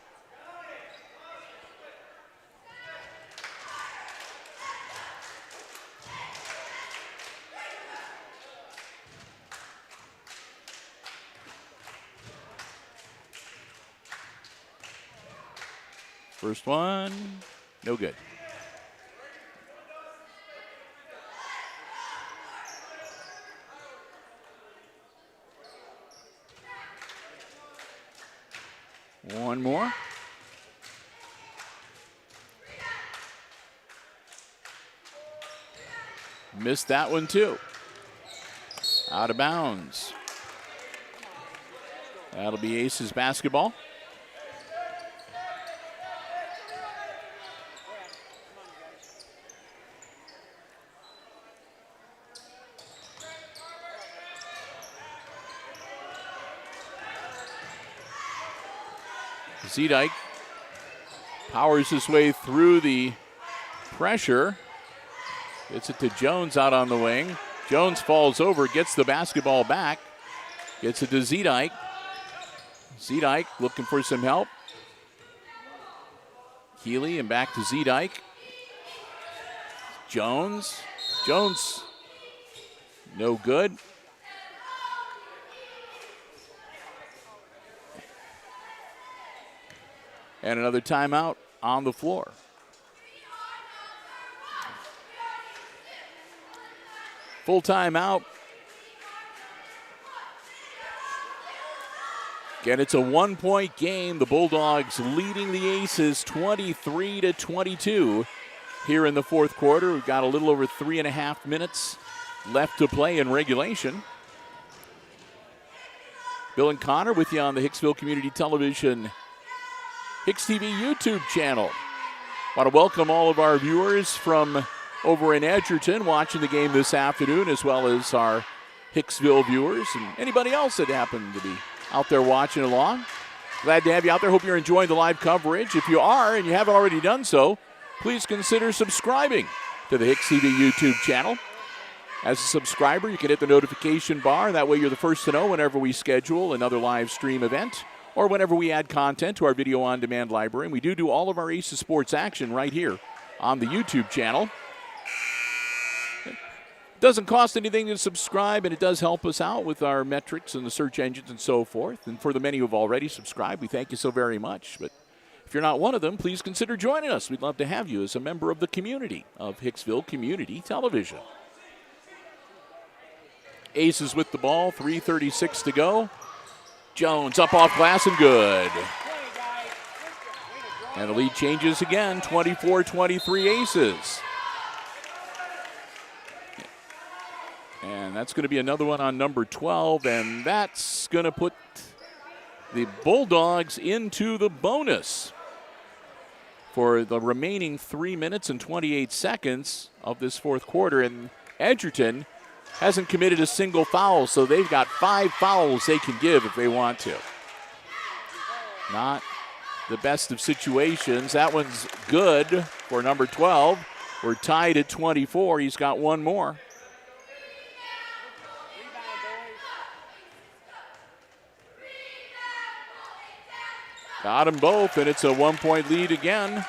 First one, no good. One more. Missed that one too. Out of bounds. That'll be Aces basketball. Zedike powers his way through the pressure. Gets it to Jones out on the wing. Jones falls over, gets the basketball back. Gets it to Zedike. Zedike looking for some help. Keeley and back to Zedike. Jones. Jones, no good. And another timeout on the floor. Full timeout. Again, it's a 1-point game. The Bulldogs leading the Aces 23-22 here in the fourth quarter. We've got a little over 3.5 minutes left to play in regulation. Bill and Connor with you on the Hicksville Community Television HIX-TV YouTube channel. Want to welcome all of our viewers from over in Edgerton watching the game this afternoon, as well as our Hicksville viewers and anybody else that happened to be out there watching along. Glad to have you out there. Hope you're enjoying the live coverage. If you are and you haven't already done so, please consider subscribing to the HIX-TV YouTube channel. As a subscriber, you can hit the notification bar. That way you're the first to know whenever we schedule another live stream event or whenever we add content to our video on-demand library. And we do all of our Aces Sports action right here on the YouTube channel. It doesn't cost anything to subscribe, and it does help us out with our metrics and the search engines and so forth. And for the many who have already subscribed, we thank you so very much. But if you're not one of them, please consider joining us. We'd love to have you as a member of the community of Hicksville Community Television. Aces with the ball, 3:36 to go. Jones up off glass and good. And the lead changes again, 24-23 Aces. And that's going to be another one on number 12, and that's going to put the Bulldogs into the bonus for the remaining 3 minutes and 28 seconds of this fourth quarter. And Edgerton hasn't committed a single foul, so they've got 5 fouls they can give if they want to. Not the best of situations. That one's good for number 12. We're tied at 24. He's got one more. Got them both, and it's a 1-point lead again.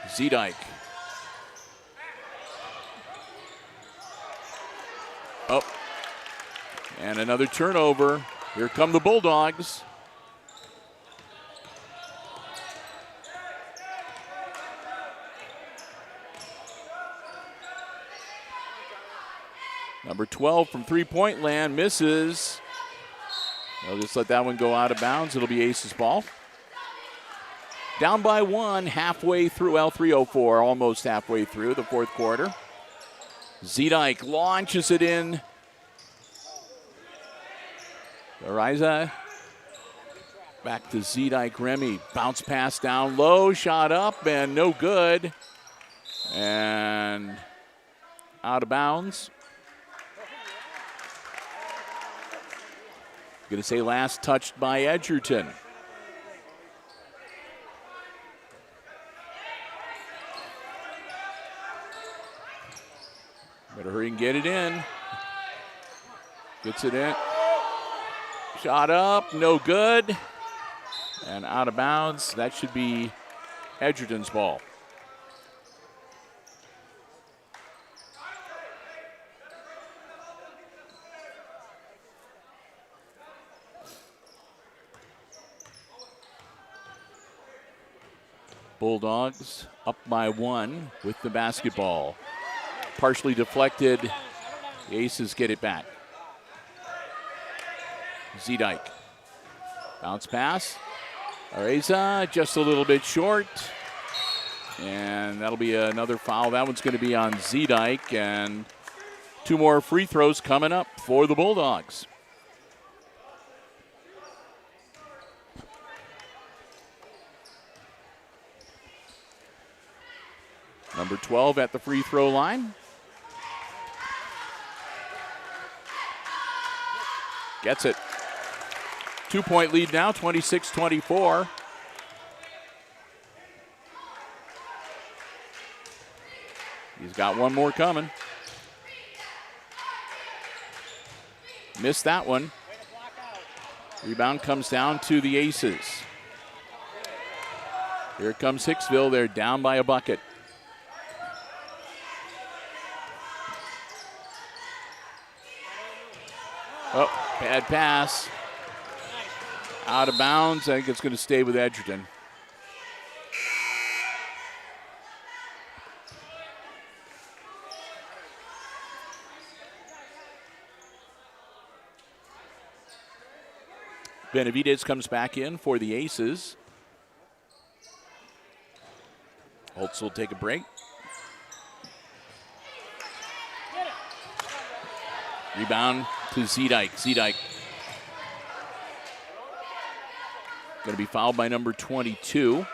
Zedike. Oh, and another turnover. Here come the Bulldogs. Number 12 from three-point land misses. They'll just let that one go out of bounds. It'll be Aces ball. Down by 1 halfway through, well, 3:04, almost halfway through the fourth quarter. Zedike launches it in. Ariza back to Zedike. Remy bounce pass down low, shot up, and no good. And out of bounds. Going to say last touched by Edgerton. Better hurry and get it in. Gets it in. Shot up, no good. And out of bounds. That should be Edgerton's ball. Bulldogs up by 1 with the basketball. Partially deflected. The Aces get it back. Zedike. Bounce pass. Areza just a little bit short. And that'll be another foul. That one's going to be on Zedike. And 2 more free throws coming up for the Bulldogs. Number 12 at the free throw line. Gets it. 2-point lead now, 26-24. He's got one more coming. Missed that one. Rebound comes down to the Aces. Here comes Hicksville. They're down by a bucket. Oh, bad pass. Out of bounds. I think it's going to stay with Edgerton. Benavidez comes back in for the Aces. Holtz will take a break. Rebound to Zedike. Zedike going to be fouled by number 22.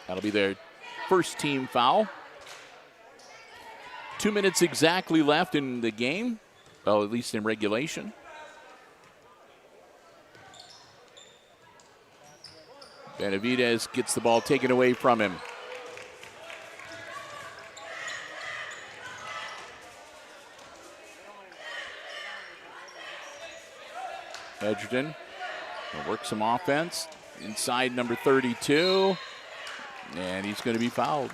That'll be their first team foul. 2 minutes exactly left in the game. Well, at least in regulation. Benavidez gets the ball taken away from him. Edgerton will work some offense inside number 32, and he's going to be fouled.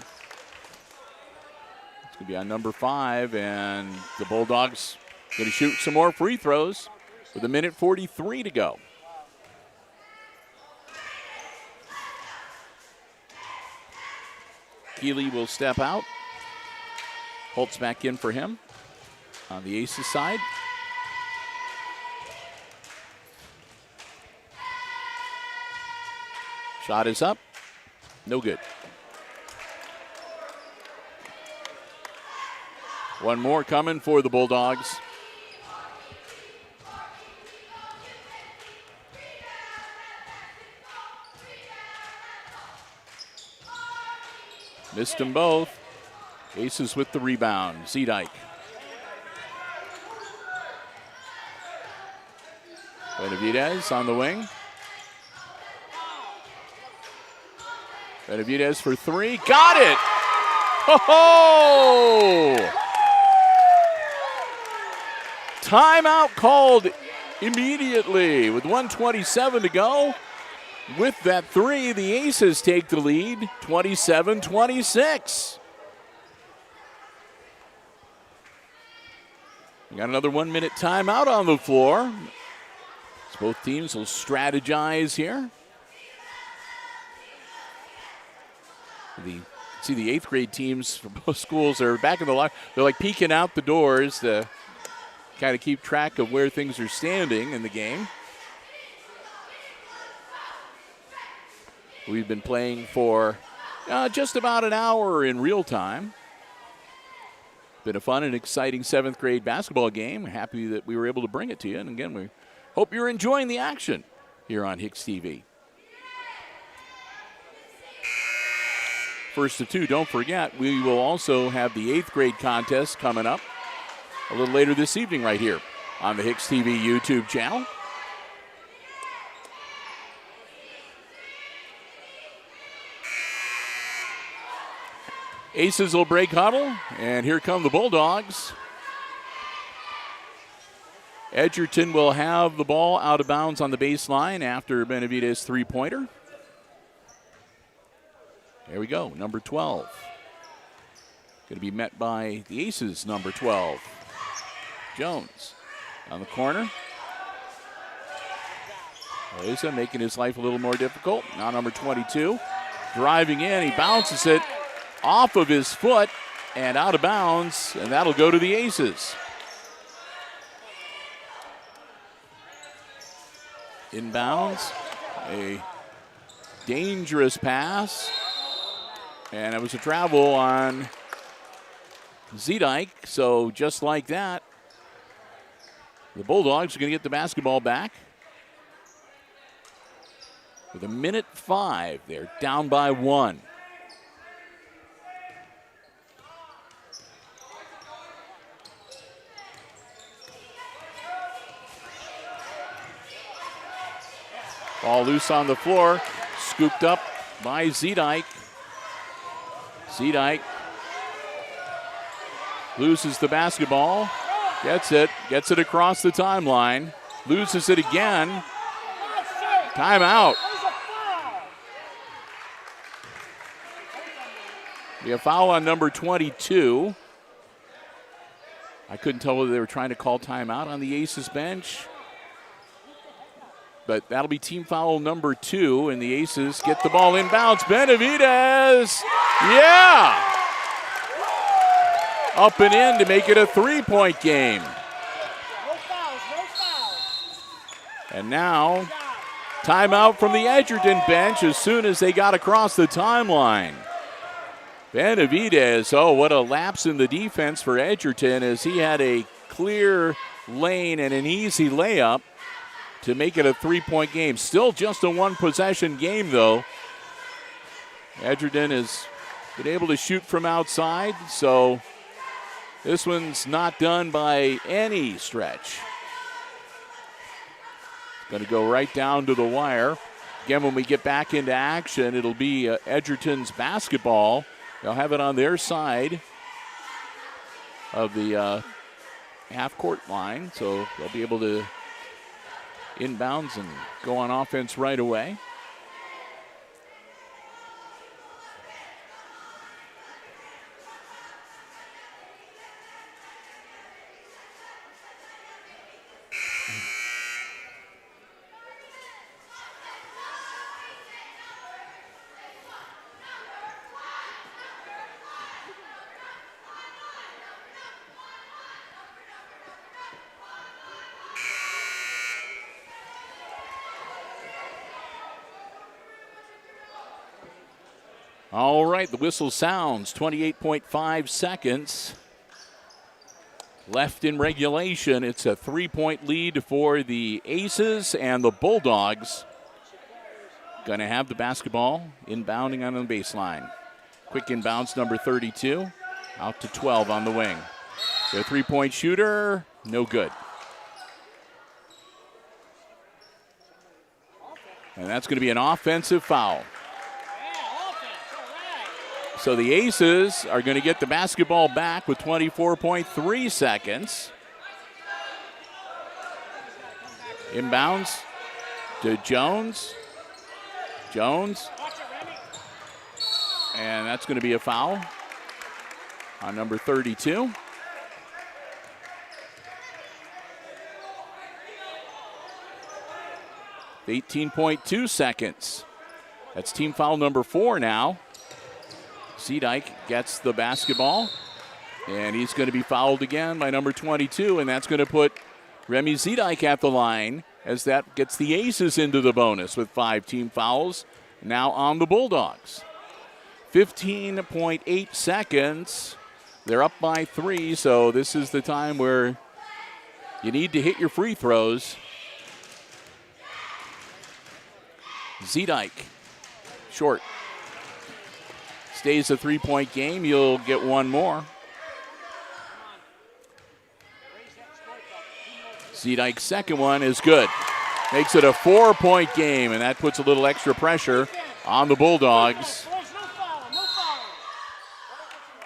It's going to be on number 5, and the Bulldogs going to shoot some more free throws with 1:43 to go. Keeley will step out. Holt's back in for him on the Aces side. Shot is up. No good. One more coming for the Bulldogs. Missed them both. Aces with the rebound. Zedike. Benavidez on the wing. Benavidez for 3. Got it! Ho-ho! Timeout called immediately with 1:27 to go. With that 3, the Aces take the lead, 27-26. We got another 1-minute timeout on the floor. So both teams will strategize here. See the 8th grade teams for both schools are back in the locker. They're like peeking out the doors to kind of keep track of where things are standing in the game. We've been playing for just about an hour in real time. Been a fun and exciting 7th grade basketball game. Happy that we were able to bring it to you. And again, we hope you're enjoying the action here on HIX-TV. First of 2, don't forget, we will also have the 8th grade contest coming up a little later this evening right here on the HIX-TV YouTube channel. Aces will break huddle, and here come the Bulldogs. Edgerton will have the ball out of bounds on the baseline after Benavidez' three-pointer. There we go, number 12. Going to be met by the Aces, number 12. Jones on the corner. Oeza making his life a little more difficult. Now number 22. Driving in, he bounces it off of his foot and out of bounds, and that'll go to the Aces. Inbounds, a dangerous pass, and it was a travel on Zedike, so just like that, the Bulldogs are going to get the basketball back. With 1:05, they're down by 1. Ball loose on the floor, scooped up by Zedike. Zedike loses the basketball, gets it across the timeline, loses it again. Timeout. We have foul on number 22. I couldn't tell whether they were trying to call timeout on the Aces bench. But that'll be team foul number 2, and the Aces get the ball inbounds. Benavidez, yeah! Up and in to make it a 3-point game. No fouls. And now, timeout from the Edgerton bench as soon as they got across the timeline. Benavidez, oh, what a lapse in the defense for Edgerton as he had a clear lane and an easy layup to make it a 3-point game. Still just a one-possession game, though. Edgerton has been able to shoot from outside, so this one's not done by any stretch. It's going to go right down to the wire. Again, when we get back into action, it'll be Edgerton's basketball. They'll have it on their side of the half-court line, so they'll be able to inbounds and go on offense right away. All right, the whistle sounds. 28.5 seconds left in regulation. It's a 3-point lead for the Aces, and the Bulldogs going to have the basketball inbounding on the baseline. Quick inbounds, number 32, out to 12 on the wing. Their 3-point shooter, no good. And that's going to be an offensive foul. So the Aces are going to get the basketball back with 24.3 seconds. Inbounds to Jones. Jones. And that's going to be a foul on number 32. .2 seconds. That's team foul number 4 now. Zedike gets the basketball, and he's going to be fouled again by number 22, and that's going to put Remy Zedike at the line as that gets the Aces into the bonus with 5 team fouls now on the Bulldogs. 15.8 seconds. They're up by 3, so this is the time where you need to hit your free throws. Zedike, short. Stays a 3-point game. You'll get one more. Zedike's second one is good. Makes it a 4-point game, and that puts a little extra pressure on the Bulldogs.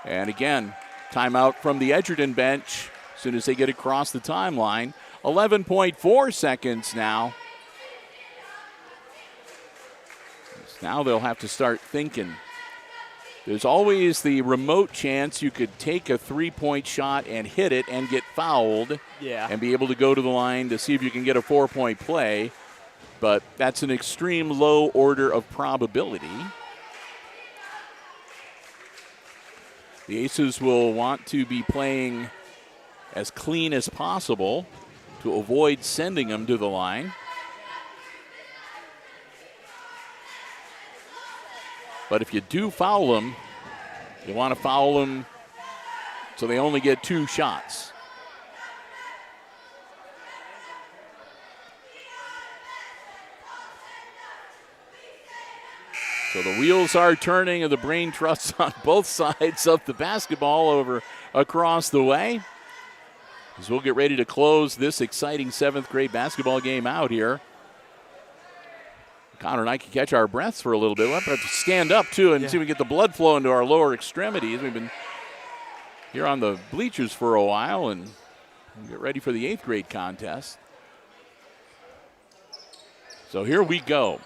And again, timeout from the Edgerton bench as soon as they get across the timeline. 11.4 seconds now. Now they'll have to start thinking. There's always the remote chance you could take a 3-point shot and hit it and get fouled and be able to go to the line to see if you can get a 4-point play. But that's an extreme low order of probability. The Aces will want to be playing as clean as possible to avoid sending them to the line. But if you do foul them, you want to foul them so they only get 2 shots. So the wheels are turning and the brain trusts on both sides of the basketball over across the way. As we'll get ready to close this exciting 7th grade basketball game out here. Connor and I can catch our breaths for a little bit. We'll have to stand up, too, and see if we get the blood flow into our lower extremities. We've been here on the bleachers for a while, and we'll get ready for the 8th grade contest. So here we go.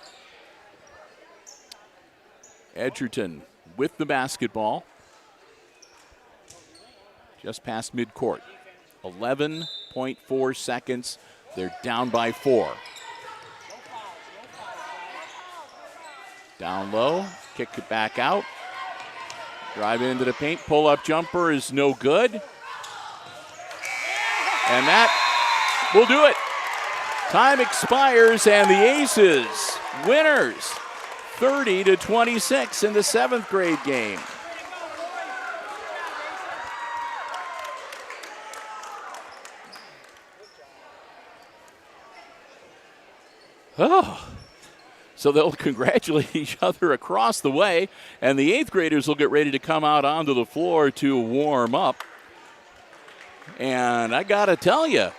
Edgerton with the basketball. Just past midcourt. 11.4 seconds. They're down by 4. Down low, kick it back out. Drive into the paint, pull-up jumper is no good. And that will do it. Time expires, and the Aces, winners, 30-26 in the 7th grade game. Oh. So they'll congratulate each other across the way, and the 8th graders will get ready to come out onto the floor to warm up. And I got to tell you,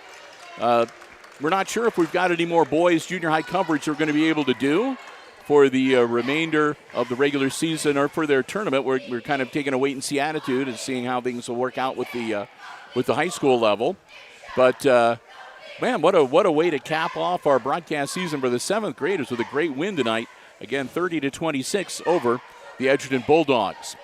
we're not sure if we've got any more boys junior high coverage we're going to be able to do for the remainder of the regular season or for their tournament. We're kind of taking a wait-and-see attitude and seeing how things will work out with the high school level. But man, what a way to cap off our broadcast season for the 7th graders with a great win tonight. Again, 30-26 over the Edgerton Bulldogs.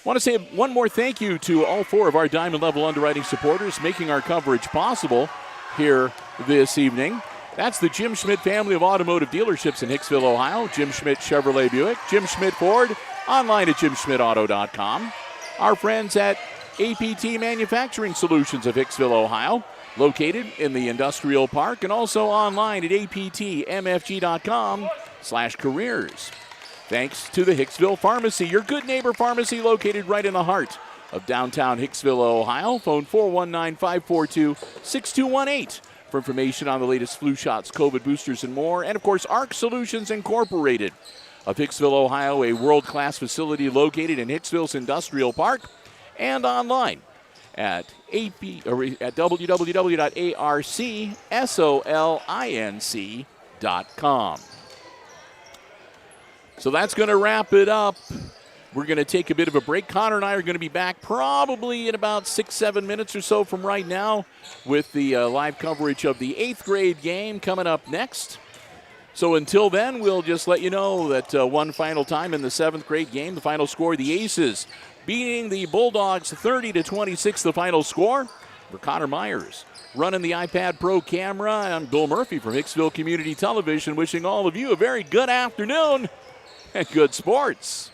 Want to say one more thank you to all 4 of our Diamond Level Underwriting supporters making our coverage possible here this evening. That's the Jim Schmidt family of automotive dealerships in Hicksville, Ohio. Jim Schmidt Chevrolet Buick, Jim Schmidt Ford, online at jimschmidtauto.com. Our friends at APT Manufacturing Solutions of Hicksville, Ohio, located in the Industrial Park and also online at aptmfg.com/careers. Thanks to the Hicksville Pharmacy, your good neighbor pharmacy located right in the heart of downtown Hicksville, Ohio. Phone 419-542-6218 for information on the latest flu shots, COVID boosters, and more. And, of course, ARC Solutions Incorporated of Hicksville, Ohio, a world-class facility located in Hicksville's Industrial Park and online at www.arcsolinc.com. So that's going to wrap it up. We're going to take a bit of a break. Connor and I are going to be back probably in about 6-7 minutes or so from right now with the live coverage of the 8th grade game coming up next. So until then, we'll just let you know that one final time in the 7th grade game, the final score, the Aces beating the Bulldogs 30-26, the final score. For Connor Myers running the iPad Pro camera, I'm Bill Murphy from Hicksville Community Television, wishing all of you a very good afternoon and good sports.